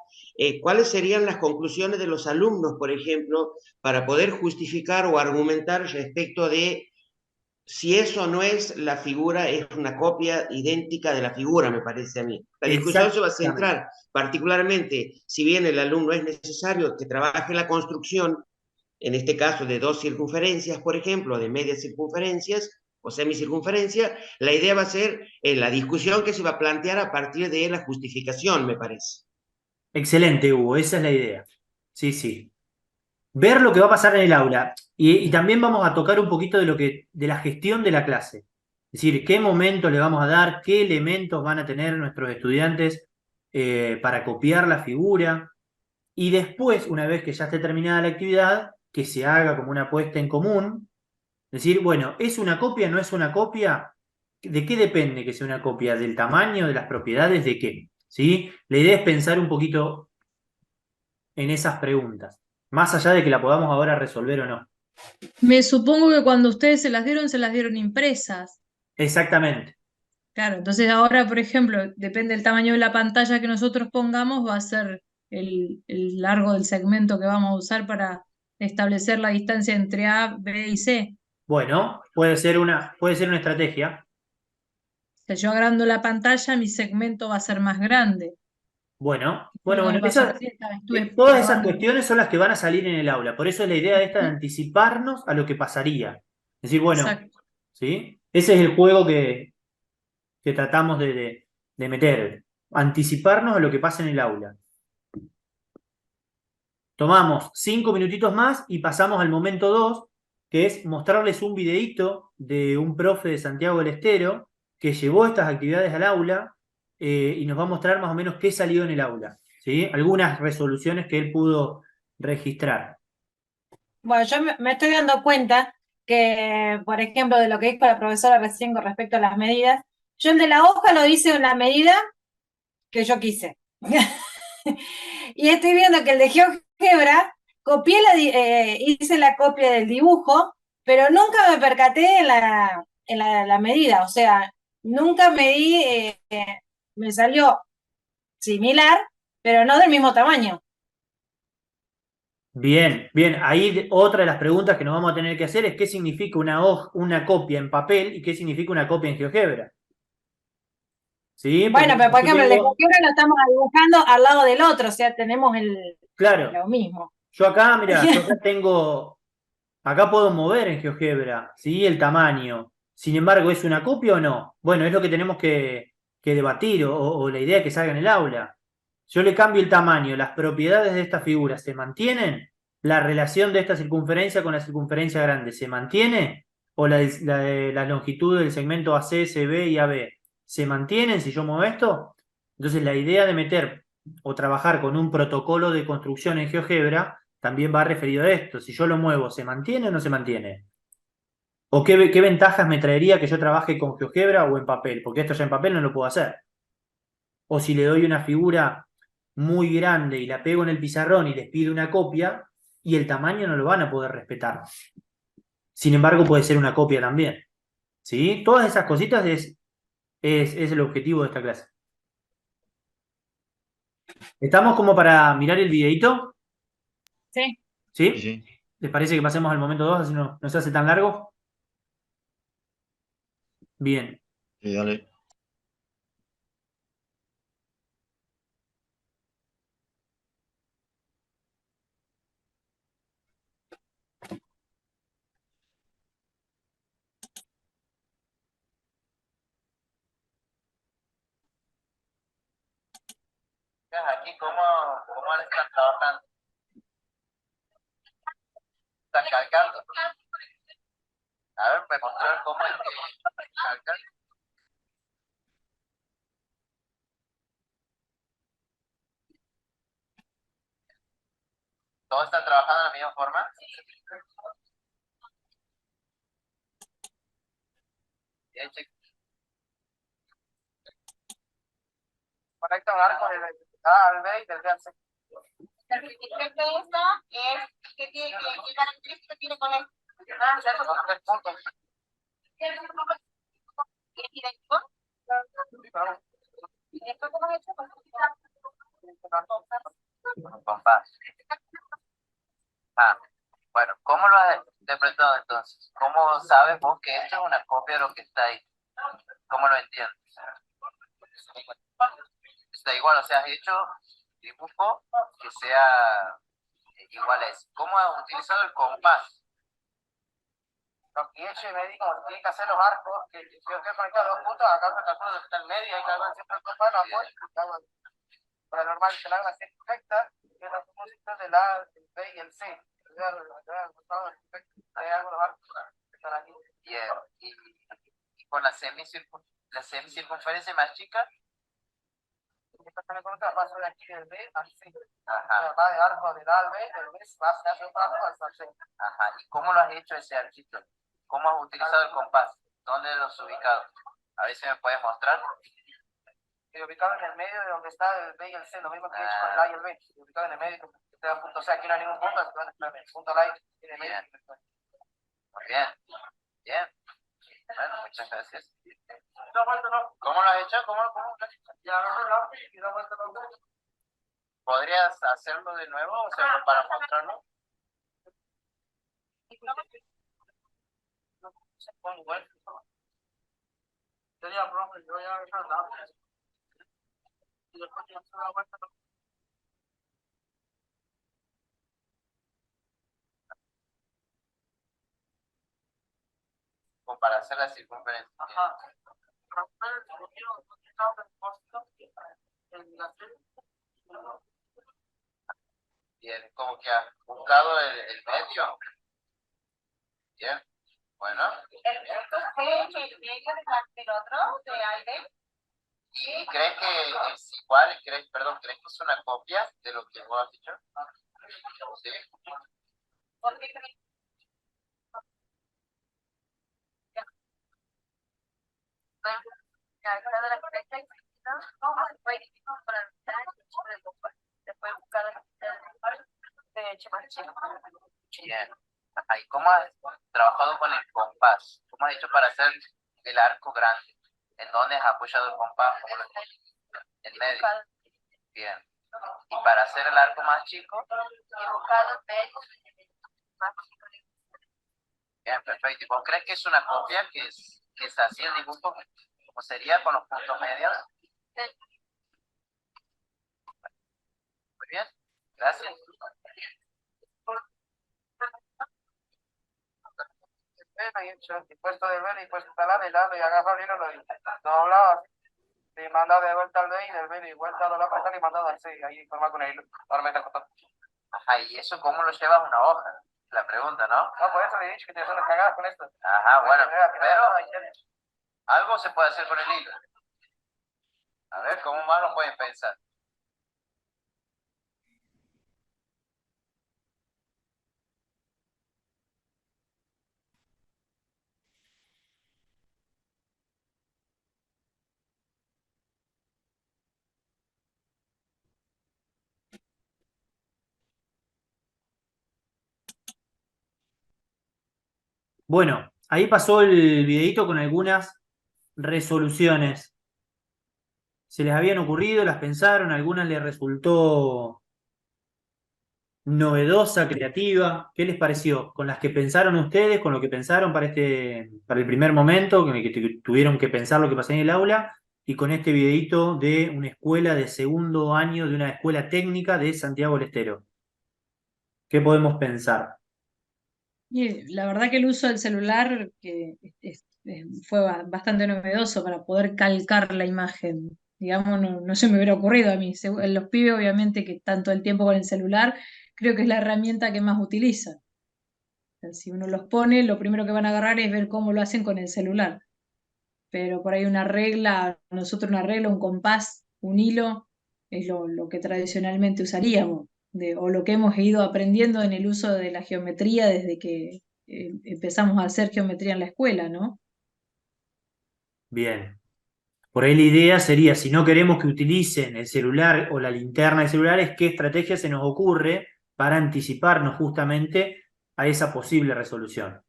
¿cuáles serían las conclusiones de los alumnos, por ejemplo, para poder justificar o argumentar respecto de si eso no es la figura, es una copia idéntica de la figura, me parece a mí? La discusión se va a Exactamente. centrar particularmente, si bien el alumno es necesario que trabaje la construcción, en este caso de dos circunferencias, por ejemplo, de medias circunferencias o semicircunferencia, la idea va a ser la discusión que se va a plantear a partir de la justificación, me parece. Excelente, Hugo, esa es la idea. Sí, sí. ver lo que va a pasar en el aula. Y también vamos a tocar un poquito de la gestión de la clase. Es decir, qué momento le vamos a dar, qué elementos van a tener nuestros estudiantes para copiar la figura. Y después, una vez que ya esté terminada la actividad, que se haga como una puesta en común. Decir, bueno, ¿es una copia, no es una copia? ¿De qué depende que sea una copia? ¿Del tamaño, de las propiedades, de qué? ¿Sí? La idea es pensar un poquito en esas preguntas, más allá de que la podamos ahora resolver o no. Me supongo que cuando ustedes se las dieron impresas. Exactamente. Claro, entonces ahora, por ejemplo, depende del tamaño de la pantalla que nosotros pongamos, va a ser el largo del segmento que vamos a usar para establecer la distancia entre A, B y C. Bueno, puede ser una estrategia. Si yo agrando la pantalla, mi segmento va a ser más grande. Bueno, Lo que bueno, me pasó recién, estuve todas esas probando. cuestiones son las que van a salir en el aula. Por eso es la idea esta de anticiparnos a lo que pasaría. Es decir, bueno, Exacto. ¿sí? Ese es el juego que tratamos de meter. Anticiparnos a lo que pasa en el aula. Tomamos 5 minutitos más y pasamos al momento 2, que es mostrarles un videíto de un profe de Santiago del Estero que llevó estas actividades al aula y nos va a mostrar más o menos qué salió en el aula, ¿sí? Algunas resoluciones que él pudo registrar. Bueno, yo me estoy dando cuenta que, por ejemplo, de lo que dijo la profesora recién con respecto a las medidas, yo el de la hoja lo hice en la medida que yo quise. Y estoy viendo que el de GeoGebra, hice la copia del dibujo, pero nunca me percaté en la medida, o sea, nunca medí, me salió similar, pero no del mismo tamaño. Bien, bien. Ahí otra de las preguntas que nos vamos a tener que hacer es qué significa una copia en papel y qué significa una copia en GeoGebra. ¿Sí? Porque Bueno, pero por yo ejemplo, el de tengo, GeoGebra lo estamos dibujando al lado del otro, o sea, tenemos claro, lo mismo. yo acá, mira, yo acá tengo. Acá puedo mover en GeoGebra, ¿sí? El tamaño. Sin embargo, ¿es una copia o no? Bueno, es lo que tenemos que debatir o la idea es que salga en el aula. Yo le cambio el tamaño, las propiedades de esta figura se mantienen, la relación de esta circunferencia con la circunferencia grande se mantiene, o la longitud del segmento AC, CB y AB se mantienen si yo muevo esto. Entonces, la idea de meter o trabajar con un protocolo de construcción en GeoGebra también va referido a esto. Si yo lo muevo, ¿se mantiene o no se mantiene? ¿O qué ventajas me traería que yo trabaje con GeoGebra o en papel? Porque esto ya en papel no lo puedo hacer. O si le doy una figura muy grande y la pego en el pizarrón y les pido una copia, y el tamaño no lo van a poder respetar. Sin embargo, puede ser una copia también. ¿Sí? Todas esas cositas es el objetivo de esta clase. ¿Estamos como para mirar el videito? Sí. ¿Sí? Sí, sí. ¿Les parece que pasemos al momento 2 así no se hace tan largo? Bien. Sí, dale. Aquí, ¿cómo están trabajando? ¿Están calcando? A ver, me mostrar cómo es que calcan. ¿Todos están trabajando de la misma forma? Bien, chicos. Conecta un arco del A al B y del B al C. El arquitecto de esto es qué características tiene con esto. Son 3 puntos. ¿Es idéntico? ¿Y esto cómo es hecho? Con compás. Ah, bueno, ¿cómo lo has interpretado entonces? ¿Cómo sabes vos que esto es una copia de lo que está ahí? ¿Cómo lo entiendes? Está igual, o sea, has hecho dibujo que sea igual a eso. ¿Cómo has utilizado el compás? Lo que he hecho y me digo, tiene que hacer los arcos, que yo estoy conectado a 2 puntos, acá me calculo que está en medio, y cada vez siempre el compás, lo apoyo, para normal que la hagan así perfecta, que es la propósito del A, el B y el C. Hay algunos arcos que están aquí. Bien, y con la semicircunferencia más chica. Esta también con otra, paso de aquí del B al C. Ajá. Va de arco del A al B, del B va a hacer otro arco hasta el C. Ajá. ¿Y cómo lo has hecho ese arquito? ¿Cómo has utilizado el compás? ¿Dónde los has ubicado? A ver si me puedes mostrar. Ubicado en el medio de donde está el B y el C, lo mismo que he hecho con el A y el B. Ubicado en el medio, el punto C, aquí no hay ningún punto, el punto A en el medio. Muy bien. Bien. Bueno, muchas gracias. ¿Cómo lo has hecho? ¿Cómo lo has hecho? Ya agarro el lápiz y da vuelta los dedos. ¿Podrías hacerlo de nuevo? O sea, para mostrarlo. Sería, profe, yo ya agarro el lápiz. Y después ya se da vuelta los dedos. Como para hacer la circunferencia. Ajá. Bien, como que has buscado el medio. Bien, bueno. El punto C es el medio del otro, de aire. ¿Y crees que es igual? ¿Crees que es una copia de lo que vos has dicho? Sí. ¿Por qué crees? Bien. Ajá, ¿y cómo has trabajado con el compás? ¿Cómo has hecho para hacer el arco grande? ¿En dónde has apoyado el compás? En medio. Bien. ¿Y para hacer el arco más chico? Bien, perfecto. ¿Y vos crees que es una copia que es así el dibujo? ¿Cómo sería con los puntos medios? Muy bien, gracias. Y puesto de ver y puesto talar y darle y agarrar el hilo lo doblaba y mandaba de vuelta al B y del B y vuelta a la pasar y mandaba al C ahí formar con el hilo. Ahora me está costando. Ajá, ¿y eso cómo lo llevas a una hoja? La pregunta, ¿no? No, por eso le he dicho que te son las cagadas con esto. Ajá, bueno, pero algo se puede hacer con el hilo. A ver, ¿cómo más lo pueden pensar? Bueno, ahí pasó el videito con algunas resoluciones. ¿Se les habían ocurrido? ¿Las pensaron? ¿Alguna les resultó novedosa, creativa? ¿Qué les pareció? ¿Con las que pensaron ustedes? ¿Con lo que pensaron para el primer momento, en el que tuvieron que pensar lo que pasó en el aula? Y con este videito de una escuela de segundo año, de una escuela técnica de Santiago del Estero. ¿Qué podemos pensar? Y la verdad que el uso del celular fue bastante novedoso para poder calcar la imagen. Digamos, no se me hubiera ocurrido a mí. Los pibes, obviamente, que están todo el tiempo con el celular, creo que es la herramienta que más utilizan. O sea, si uno los pone, lo primero que van a agarrar es ver cómo lo hacen con el celular. Pero por ahí una regla, un compás, un hilo, es lo que tradicionalmente usaríamos, o lo que hemos ido aprendiendo en el uso de la geometría desde que empezamos a hacer geometría en la escuela, ¿no? Bien. Por ahí la idea sería, si no queremos que utilicen el celular o la linterna del celular, es qué estrategia se nos ocurre para anticiparnos justamente a esa posible resolución.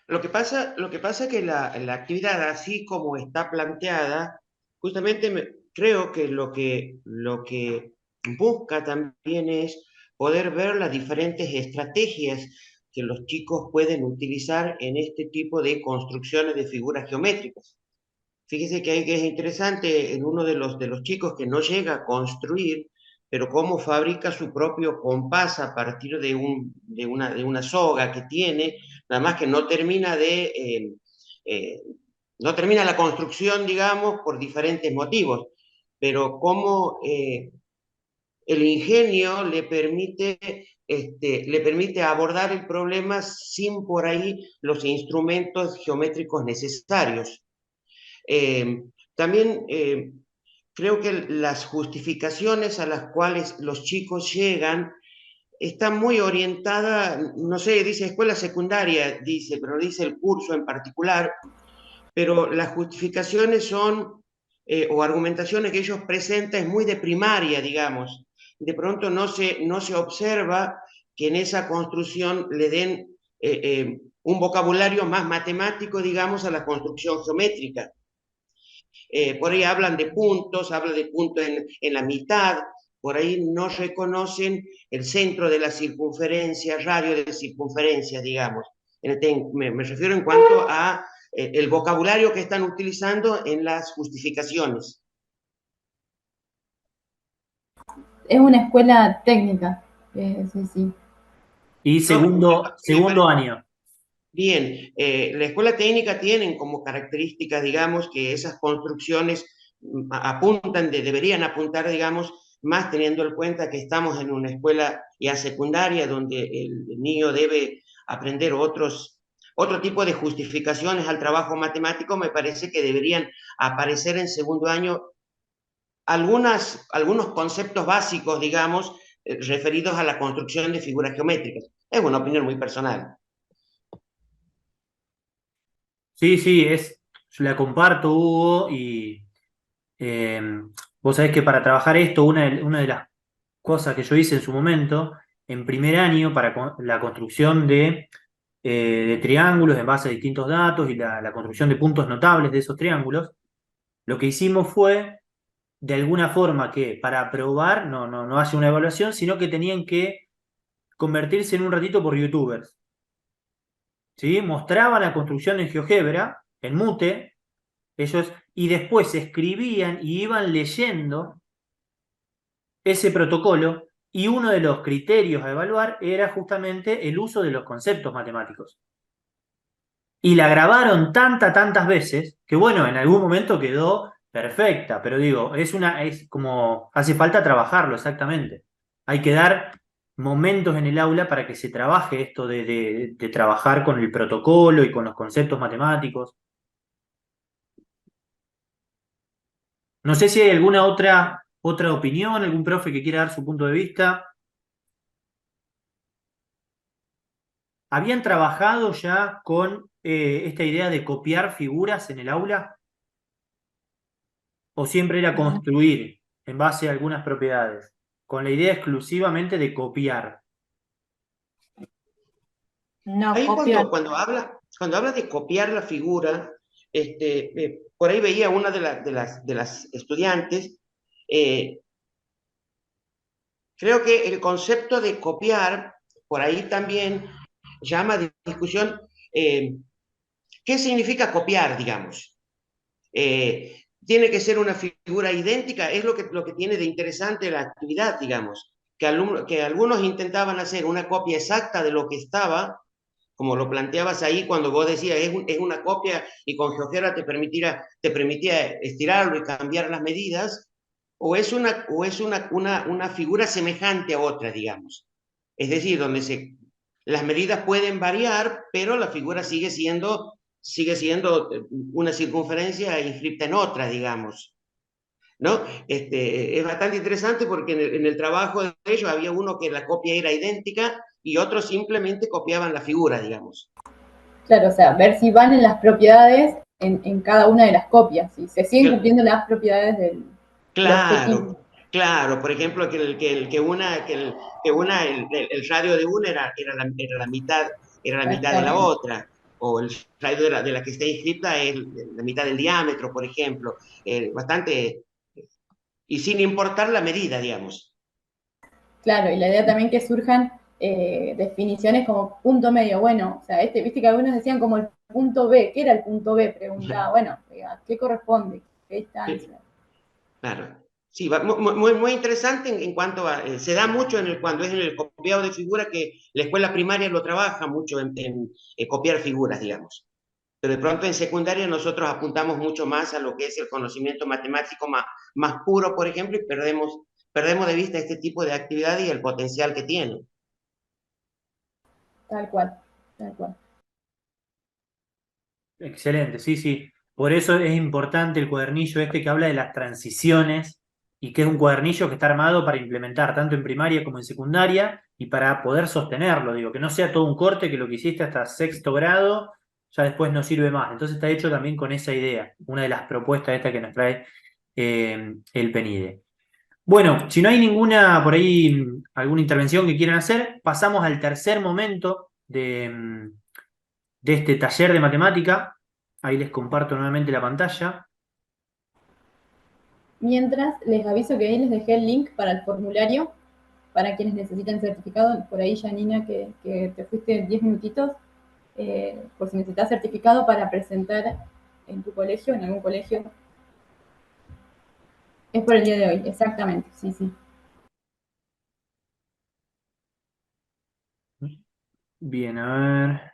Lo que pasa es que la actividad, así como está planteada, justamente creo que lo que busca también es poder ver las diferentes estrategias que los chicos pueden utilizar en este tipo de construcciones de figuras geométricas. Fíjese que es interesante en uno de los chicos que no llega a construir, pero cómo fabrica su propio compás a partir de una soga que tiene, nada más que no termina no termina la construcción, digamos, por diferentes motivos, pero cómo el ingenio le permite abordar el problema sin por ahí los instrumentos geométricos necesarios. También creo que las justificaciones a las cuales los chicos llegan están muy orientadas, no sé, dice escuela secundaria, dice, pero dice el curso en particular, pero las justificaciones son, o argumentaciones que ellos presentan es muy de primaria, digamos. De pronto no se observa que en esa construcción le den un vocabulario más matemático, digamos, a la construcción geométrica. Por ahí hablan de puntos en la mitad, por ahí no reconocen el centro de la circunferencia, radio de circunferencia, digamos. Me refiero en cuanto a el vocabulario que están utilizando en las justificaciones. Es una escuela técnica, sí, sí. Y segundo año. Bien, la escuela técnica tienen como característica, digamos, que esas construcciones deberían apuntar, digamos, más teniendo en cuenta que estamos en una escuela ya secundaria donde el niño debe aprender otro tipo de justificaciones al trabajo matemático. Me parece que deberían aparecer en segundo año algunos conceptos básicos, digamos, referidos a la construcción de figuras geométricas. Es una opinión muy personal. Sí, sí, yo la comparto, Hugo, y vos sabés que para trabajar esto, una de las cosas que yo hice en su momento, en primer año, para la construcción de triángulos en base a distintos datos y la construcción de puntos notables de esos triángulos, lo que hicimos fue, de alguna forma, que para probar, no hace una evaluación, sino que tenían que convertirse en un ratito por youtubers. ¿Sí? Mostraban la construcción en GeoGebra, en Mute, ellos, y después escribían y iban leyendo ese protocolo, y uno de los criterios a evaluar era justamente el uso de los conceptos matemáticos. Y la grabaron tantas veces que, bueno, en algún momento quedó perfecta, pero digo, es como, hace falta trabajarlo exactamente. Hay que dar momentos en el aula para que se trabaje esto de trabajar con el protocolo y con los conceptos matemáticos. No sé si hay alguna otra opinión, algún profe que quiera dar su punto de vista. ¿Habían trabajado ya con esta idea de copiar figuras en el aula? ¿O siempre era construir en base a algunas propiedades? Con la idea exclusivamente de copiar. No, Ahí copiar. cuando habla de copiar la figura, por ahí veía una de las estudiantes, creo que el concepto de copiar, por ahí también llama de discusión, ¿qué significa copiar, digamos? Tiene que ser una figura idéntica, es lo que tiene de interesante la actividad, digamos, que algunos intentaban hacer una copia exacta de lo que estaba, como lo planteabas ahí cuando vos decías, es una copia y con GeoGebra te permitía estirarlo y cambiar las medidas, o es una figura semejante a otra, digamos. Es decir, las medidas pueden variar, pero la figura sigue siendo una circunferencia inscripta en otra, digamos. ¿No? Es bastante interesante porque en el trabajo de ellos había uno que la copia era idéntica y otros simplemente copiaban la figura, digamos. Claro, o sea, ver si van en las propiedades en cada una de las copias, si se siguen cumpliendo las propiedades del objetivo. Claro, por ejemplo, que el radio de una era la mitad de la otra, o el radio de la que está inscrita es la mitad del diámetro, por ejemplo, bastante, y sin importar la medida, digamos. Claro, y la idea también que surjan definiciones como punto medio. Bueno, o sea, viste que algunos decían como el punto B. ¿Qué era el punto B? Preguntaba, bueno, ¿qué corresponde? ¿Qué distancia? Claro. Sí, muy interesante en cuanto a, se da mucho cuando es en el copiado de figuras, que la escuela primaria lo trabaja mucho en copiar figuras, digamos. Pero de pronto en secundaria nosotros apuntamos mucho más a lo que es el conocimiento matemático más puro, por ejemplo, y perdemos de vista este tipo de actividad y el potencial que tiene. Tal cual, tal cual. Excelente, sí, sí. Por eso es importante el cuadernillo este que habla de las transiciones y que es un cuadernillo que está armado para implementar tanto en primaria como en secundaria y para poder sostenerlo, digo, que no sea todo un corte que lo que hiciste hasta sexto grado ya después no sirve más. Entonces está hecho también con esa idea, una de las propuestas esta que nos trae el PENIDE. Bueno, si no hay ninguna por ahí, alguna intervención que quieran hacer, pasamos al tercer momento de este taller de matemática. Ahí les comparto nuevamente la pantalla. Mientras, les aviso que ahí les dejé el link para el formulario, para quienes necesiten certificado. Por ahí, Janina, que te fuiste 10 minutitos, por si necesitas certificado para presentar en tu colegio, en algún colegio. Es por el día de hoy, exactamente, sí, sí. Bien, a ver.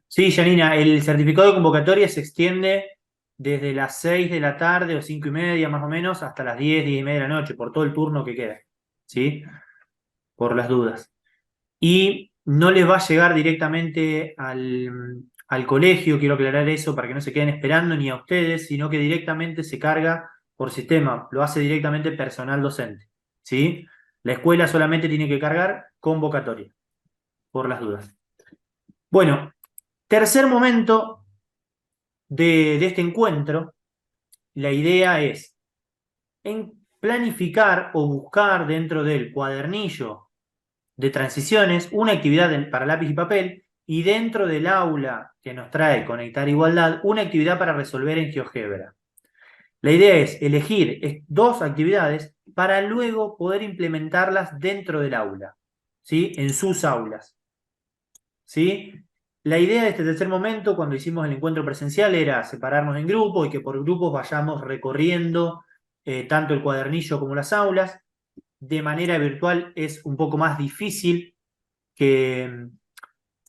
Sí, Janina, el certificado de convocatoria se extiende desde las 6 de la tarde o 5:30 más o menos hasta las 10, 10:30 de la noche, por todo el turno que queda, ¿sí? Por las dudas. Y no les va a llegar directamente al colegio, quiero aclarar eso para que no se queden esperando ni a ustedes, sino que directamente se carga por sistema, lo hace directamente personal docente, ¿sí? La escuela solamente tiene que cargar convocatoria, por las dudas. Bueno, tercer momento de este encuentro, la idea es planificar o buscar dentro del cuadernillo de transiciones una actividad para lápiz y papel y dentro del aula que nos trae Conectar Igualdad una actividad para resolver en GeoGebra. La idea es elegir dos actividades para luego poder implementarlas dentro del aula, ¿sí? En sus aulas, ¿sí? La idea de este tercer momento, cuando hicimos el encuentro presencial, era separarnos en grupos y que por grupos vayamos recorriendo tanto el cuadernillo como las aulas. De manera virtual es un poco más difícil que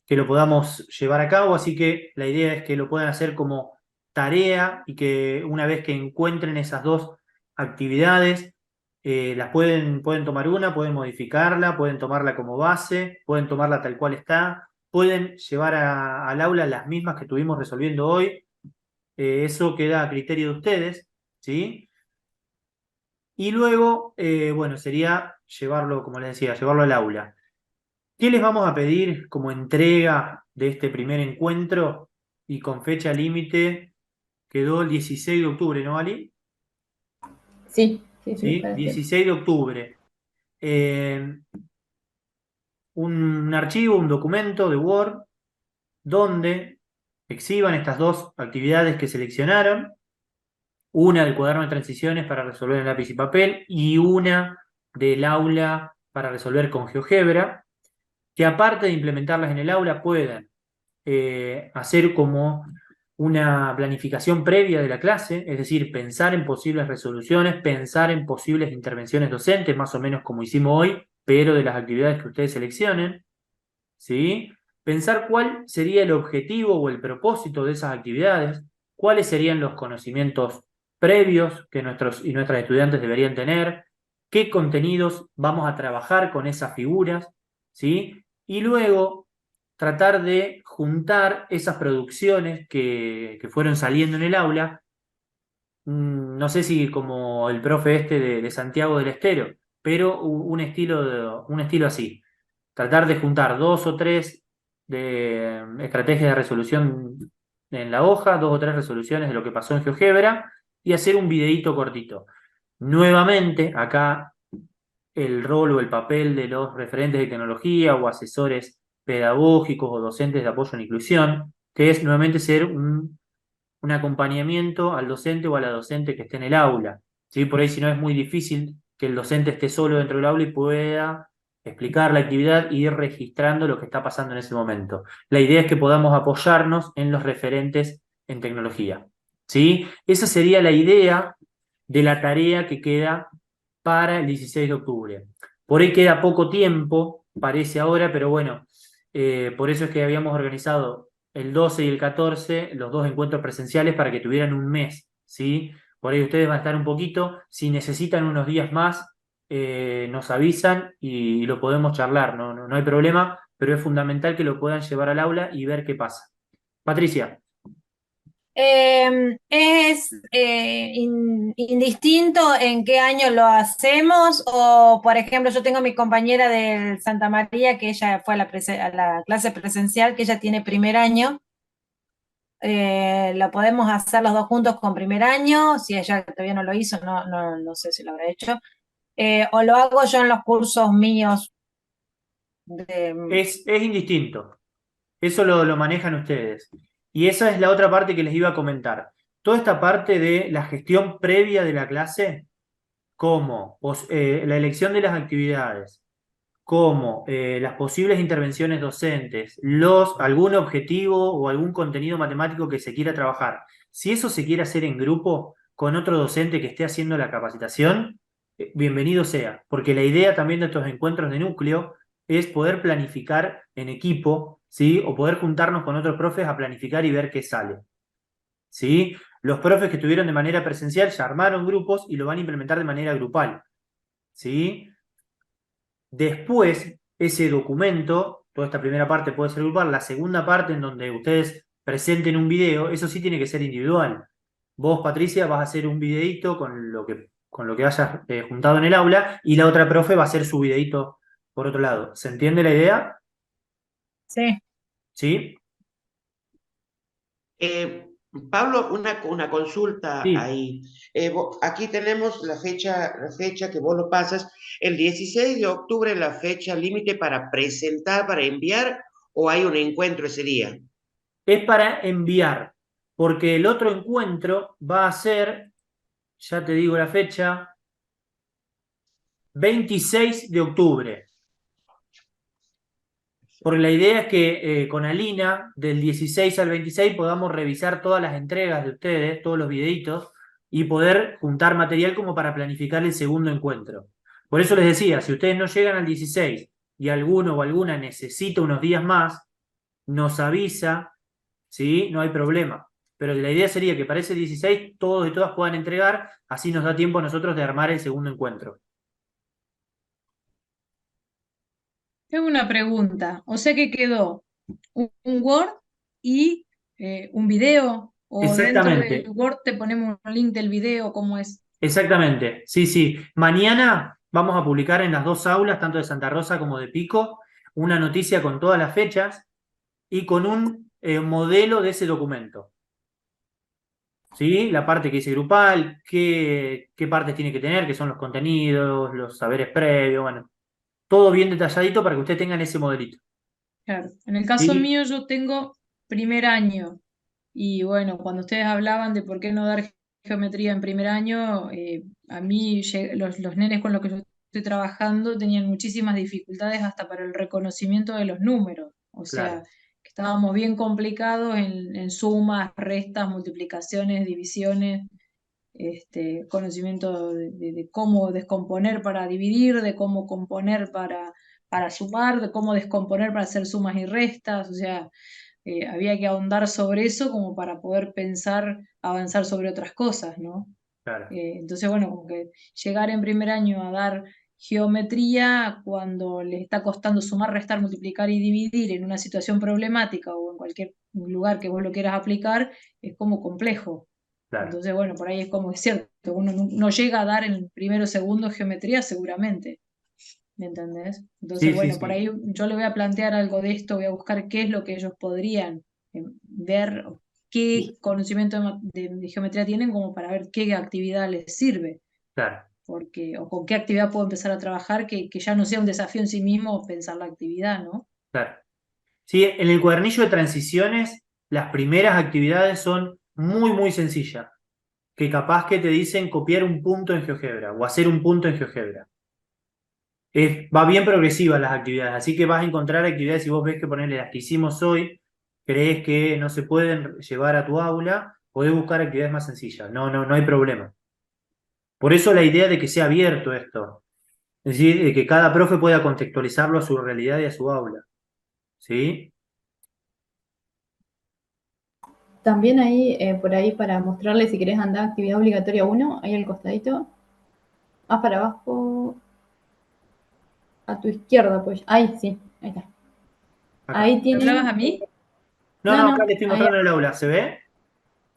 lo podamos llevar a cabo, así que la idea es que lo puedan hacer como tarea y que una vez que encuentren esas dos actividades, las pueden tomar una, pueden modificarla, pueden tomarla como base, pueden tomarla tal cual está, pueden llevar al aula las mismas que estuvimos resolviendo hoy. Eso queda a criterio de ustedes, ¿sí? Y luego, bueno, sería llevarlo, como les decía, llevarlo al aula. ¿Qué les vamos a pedir como entrega de este primer encuentro? Y con fecha límite quedó el 16 de octubre, ¿no, Ali? Sí, sí, sí, ¿Sí? para 16 de octubre. Un archivo, un documento de Word, donde exhiban estas dos actividades que seleccionaron, una del cuaderno de transiciones para resolver en lápiz y papel y una del aula para resolver con GeoGebra, que aparte de implementarlas en el aula puedan hacer como una planificación previa de la clase, es decir, pensar en posibles resoluciones, pensar en posibles intervenciones docentes, más o menos como hicimos hoy, pero de las actividades que ustedes seleccionen, ¿sí? Pensar cuál sería el objetivo o el propósito de esas actividades, cuáles serían los conocimientos previos que nuestros y nuestras estudiantes deberían tener, qué contenidos vamos a trabajar con esas figuras, ¿sí? Y luego tratar de juntar esas producciones que fueron saliendo en el aula. No sé si como el profe este de Santiago del Estero, pero un estilo así. Tratar de juntar dos o tres estrategias de resolución en la hoja, dos o tres resoluciones de lo que pasó en GeoGebra y hacer un videíto cortito. Nuevamente, acá el rol o el papel de los referentes de tecnología o asesores pedagógicos o docentes de apoyo en inclusión, que es nuevamente ser un acompañamiento al docente o a la docente que esté en el aula, ¿sí? Por ahí si no es muy difícil que el docente esté solo dentro del aula y pueda explicar la actividad e ir registrando lo que está pasando en ese momento. La idea es que podamos apoyarnos en los referentes en tecnología, ¿sí? Esa sería la idea de la tarea que queda para el 16 de octubre. Por ahí queda poco tiempo, parece ahora, pero bueno, por eso es que habíamos organizado el 12 y el 14, los dos encuentros presenciales para que tuvieran un mes, ¿sí? por ahí ustedes van a estar un poquito, si necesitan unos días más, nos avisan y lo podemos charlar, no hay problema, pero es fundamental que lo puedan llevar al aula y ver qué pasa. Patricia. ¿Es indistinto en qué año lo hacemos? O, por ejemplo, yo tengo mi compañera de Santa María, que ella fue a la clase presencial, que ella tiene primer año. Lo podemos hacer los dos juntos con primer año, si ella todavía no lo hizo, no sé si lo habrá hecho. O lo hago yo en los cursos míos. Es indistinto. Eso lo manejan ustedes. Y esa es la otra parte que les iba a comentar. Toda esta parte de la gestión previa de la clase, como la elección de las actividades, como las posibles intervenciones docentes, algún objetivo o algún contenido matemático que se quiera trabajar. Si eso se quiere hacer en grupo con otro docente que esté haciendo la capacitación, bienvenido sea, porque la idea también de estos encuentros de núcleo es poder planificar en equipo, ¿sí? O poder juntarnos con otros profes a planificar y ver qué sale. ¿Sí? Los profes que estuvieron de manera presencial ya armaron grupos y lo van a implementar de manera grupal. ¿Sí? Después, ese documento, toda esta primera parte puede ser grupal, la segunda parte en donde ustedes presenten un video, eso sí tiene que ser individual. Vos, Patricia, vas a hacer un videíto con lo que hayas juntado en el aula y la otra profe va a hacer su videíto por otro lado. ¿Se entiende la idea? Sí. ¿Sí? Pablo, una consulta Sí. ahí. Aquí tenemos la fecha que vos lo pasas. ¿El 16 de octubre es la fecha límite para presentar, para enviar, o hay un encuentro ese día? Es para enviar, porque el otro encuentro va a ser, ya te digo la fecha, 26 de octubre. Porque la idea es que con Alina, del 16 al 26, podamos revisar todas las entregas de ustedes, todos los videitos, y poder juntar material como para planificar el segundo encuentro. Por eso les decía, si ustedes no llegan al 16 y alguno o alguna necesita unos días más, nos avisa, ¿sí? No hay problema. Pero la idea sería que para ese 16 todos y todas puedan entregar, así nos da tiempo a nosotros de armar el segundo encuentro. Tengo una pregunta. O sea que quedó un Word y un video, o dentro del Exactamente. Word te ponemos un link del video, ¿cómo es? Exactamente, sí, sí. Mañana vamos a publicar en las dos aulas, tanto de Santa Rosa como de Pico, una noticia con todas las fechas y con un modelo de ese documento. ¿Sí? La parte que dice grupal, qué partes tiene que tener, qué son los contenidos, los saberes previos, bueno, todo bien detalladito para que ustedes tengan ese modelito. Claro. En el caso ¿Sí? mío yo tengo primer año y bueno, cuando ustedes hablaban de por qué no dar geometría en primer año, a mí los nenes con los que yo estoy trabajando tenían muchísimas dificultades hasta para el reconocimiento de los números. O Claro, sea, que estábamos bien complicados en sumas, restas, multiplicaciones, divisiones, conocimiento de cómo descomponer para dividir, de cómo componer para sumar, de cómo descomponer para hacer sumas y restas, o sea, había que ahondar sobre eso como para poder pensar, avanzar sobre otras cosas, ¿no? claro, Entonces, bueno, como que llegar en primer año a dar geometría cuando les está costando sumar, restar, multiplicar y dividir en una situación problemática o en cualquier lugar que vos lo quieras aplicar, es como complejo. claro. Entonces, bueno, por ahí es como es cierto, uno no llega a dar en primero o segundo geometría seguramente, ¿me entendés? Entonces, Sí, sí, bueno, por sí, ahí yo le voy a plantear algo de esto, voy a buscar qué es lo que ellos podrían ver, qué conocimiento de geometría tienen como para ver qué actividad les sirve, claro, porque, o con qué actividad puedo empezar a trabajar, que ya no sea un desafío en sí mismo pensar la actividad, ¿no? claro. Sí, en el cuadernillo de transiciones, las primeras actividades son muy, muy sencillas, que capaz que te dicen copiar un punto en GeoGebra o hacer un punto en GeoGebra. Va bien progresiva las actividades, así que vas a encontrar actividades, si vos ves que ponerle las que hicimos hoy, crees que no se pueden llevar a tu aula, podés buscar actividades más sencillas, no hay problema. Por eso la idea de que sea abierto esto, es decir, de que cada profe pueda contextualizarlo a su realidad y a su aula. ¿Sí? También ahí, por ahí, para mostrarles si querés andar actividad obligatoria 1, ahí al costadito, más para abajo, a tu izquierda, pues. Ahí, sí, ahí está. Acá. Ahí ¿Me tienen. hablabas a mí? No, No, no, acá no, le estoy ahí, mostrando el aula. ¿Se ve?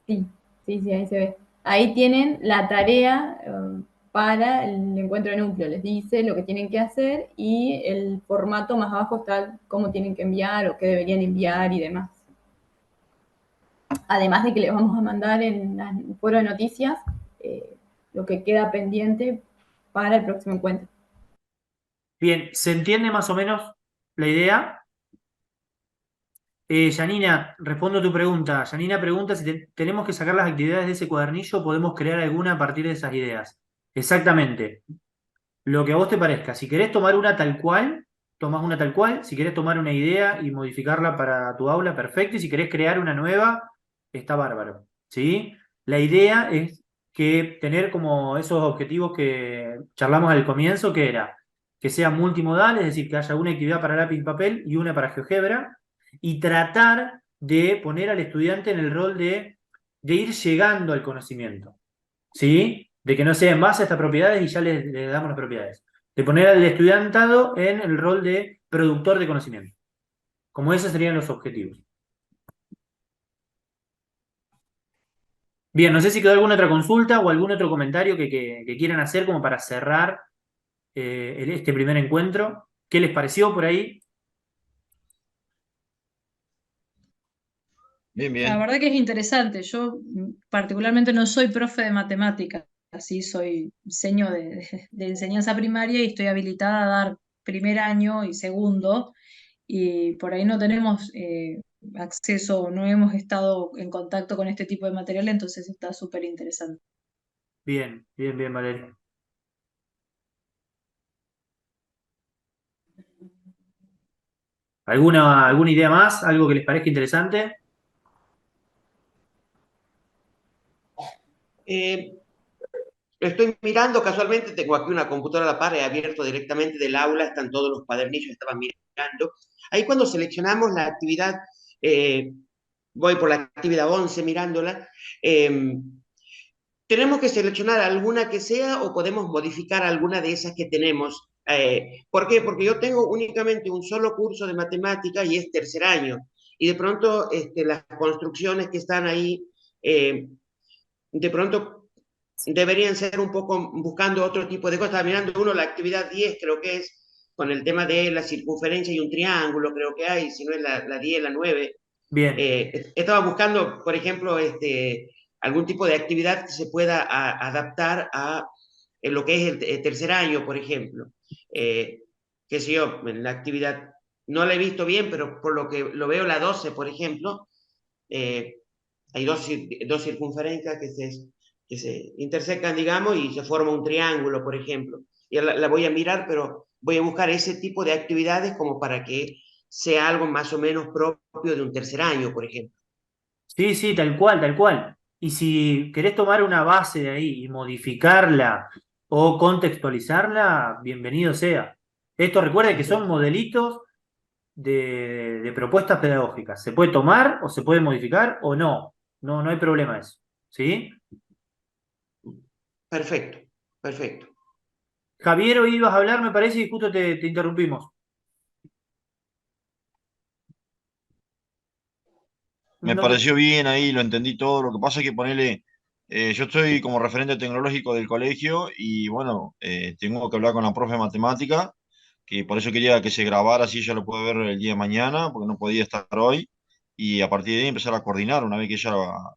sí, sí, sí, ahí se ve. Ahí tienen la tarea para el encuentro de núcleo. Les dice lo que tienen que hacer y el formato más abajo está cómo tienen que enviar o qué deberían enviar y demás. Además de que les vamos a mandar en el foro de noticias lo que queda pendiente para el próximo encuentro. Bien, ¿se entiende más o menos la idea? Janina, respondo tu pregunta. Janina pregunta si tenemos que sacar las actividades de ese cuadernillo o podemos crear alguna a partir de esas ideas. Exactamente. Lo que a vos te parezca. Si querés tomar una tal cual, tomás una tal cual. Si querés tomar una idea y modificarla para tu aula, perfecto. Y si querés crear una nueva, está bárbaro. ¿Sí? La idea es que tener como esos objetivos que charlamos al comienzo, que era que sea multimodal, es decir, que haya una actividad para lápiz y papel y una para GeoGebra, y tratar de poner al estudiante en el rol de ir llegando al conocimiento. ¿Sí? De que no sea en base a estas propiedades y ya le damos las propiedades. De poner al estudiantado en el rol de productor de conocimiento. Como esos serían los objetivos. Bien, no sé si quedó alguna otra consulta o algún otro comentario que quieran hacer como para cerrar este primer encuentro. ¿Qué les pareció por ahí? Bien, La bien. verdad que es interesante. Yo particularmente no soy profe de matemáticas, así soy seño de enseñanza primaria y estoy habilitada a dar primer año y segundo, y por ahí no tenemos acceso, no hemos estado en contacto con este tipo de material, entonces está súper interesante. Bien, bien, bien, Valeria. ¿Alguna idea más? ¿Algo que les parezca interesante? Eh, Estoy mirando, casualmente tengo aquí una computadora a la par, he abierto directamente del aula, están todos los cuadernillos, estaba mirando. Ahí cuando seleccionamos la actividad, eh, voy por la actividad 11 mirándola, tenemos que seleccionar alguna que sea o podemos modificar alguna de esas que tenemos. ¿Por qué? Porque yo tengo únicamente un solo curso de matemática y es tercer año. Y de pronto las construcciones que están ahí, de pronto deberían ser un poco buscando otro tipo de cosas. Estaba mirando uno, la actividad 10 creo que es, con el tema de la circunferencia y un triángulo, creo que hay, si no es la 10, la 9. Bien, Estaba buscando, por ejemplo, algún tipo de actividad que se pueda adaptar a lo que es el tercer año, por ejemplo. Eh, Qué sé yo, la actividad no la he visto bien, pero por lo que lo veo, la 12, por ejemplo, eh, hay dos circunferencias que se intersecan, digamos, y se forma un triángulo, por ejemplo. Y la voy a mirar, pero voy a buscar ese tipo de actividades como para que sea algo más o menos propio de un tercer año, por ejemplo. sí, sí, tal cual, tal cual. Y si querés tomar una base de ahí y modificarla o contextualizarla, bienvenido sea. Esto recuerde que son modelitos de propuestas pedagógicas. Se puede tomar o se puede modificar o no. No, no hay problema eso. ¿Sí? Perfecto, perfecto. Javier, hoy ibas a hablar, me parece, y justo te interrumpimos. Me No te- pareció bien ahí, lo entendí todo. Lo que pasa es que ponele, yo estoy como referente tecnológico del colegio y bueno, tengo que hablar con la profe de matemática, que por eso quería que se grabara así ella lo puede ver el día de mañana, porque no podía estar hoy. Y a partir de ahí empezar a coordinar, una vez que ella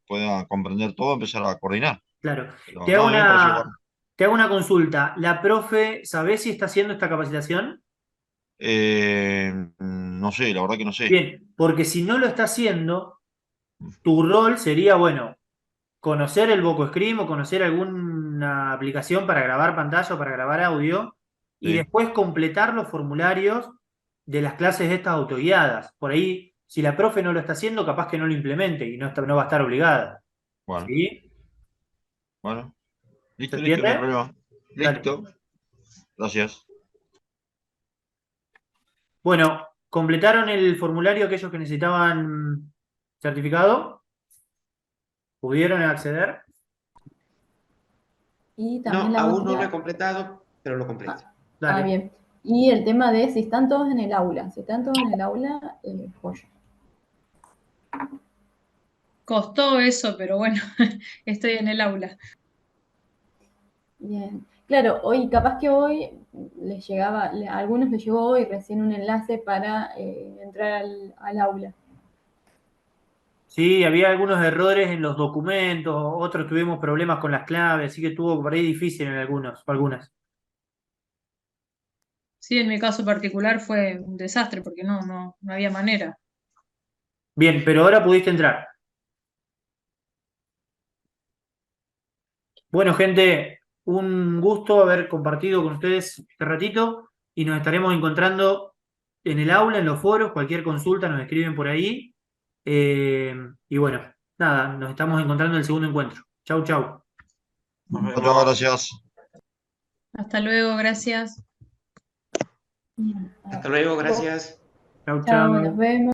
pueda comprender todo, empezar a coordinar. Claro. Pero Te hago no, a mí me pareció bueno. te hago una consulta. ¿La profe, sabés si está haciendo esta capacitación? No sé, la verdad que no sé. Bien, porque si no lo está haciendo, tu rol sería, bueno, conocer el VocoScrim o conocer alguna aplicación para grabar pantalla o para grabar audio y Sí, después completar los formularios de las clases estas autoguiadas. Por ahí, si la profe no lo está haciendo, capaz que no lo implemente y no va a estar obligada. bueno, ¿Sí? bueno. ¿Se Listo, listo, no hay entiende? problema. Dale. Listo, gracias. Bueno, ¿completaron el formulario aquellos que necesitaban certificado? ¿Pudieron acceder? Y No, también la aún no lo otra, he completado, pero lo completo. Dale. bien. Y el tema de si están todos en el aula. Si están todos en el aula, joya. Costó eso, pero bueno, estoy en el aula. Bien. Claro, hoy, capaz que hoy les llegaba, a algunos les llegó hoy recién un enlace para entrar al aula. Sí, había algunos errores en los documentos, otros tuvimos problemas con las claves, así que estuvo por ahí difícil en algunas. Sí, en mi caso particular fue un desastre porque no había manera. Bien, pero ahora pudiste entrar. Bueno, gente, un gusto haber compartido con ustedes este ratito y nos estaremos encontrando en el aula, en los foros, cualquier consulta nos escriben por ahí. Y bueno, nada, nos estamos encontrando en el segundo encuentro. Chau, chau. Nos Muchas vemos. gracias. Hasta luego, gracias. Bien. Hasta luego, gracias. Chau, Chao, nos chau. vemos.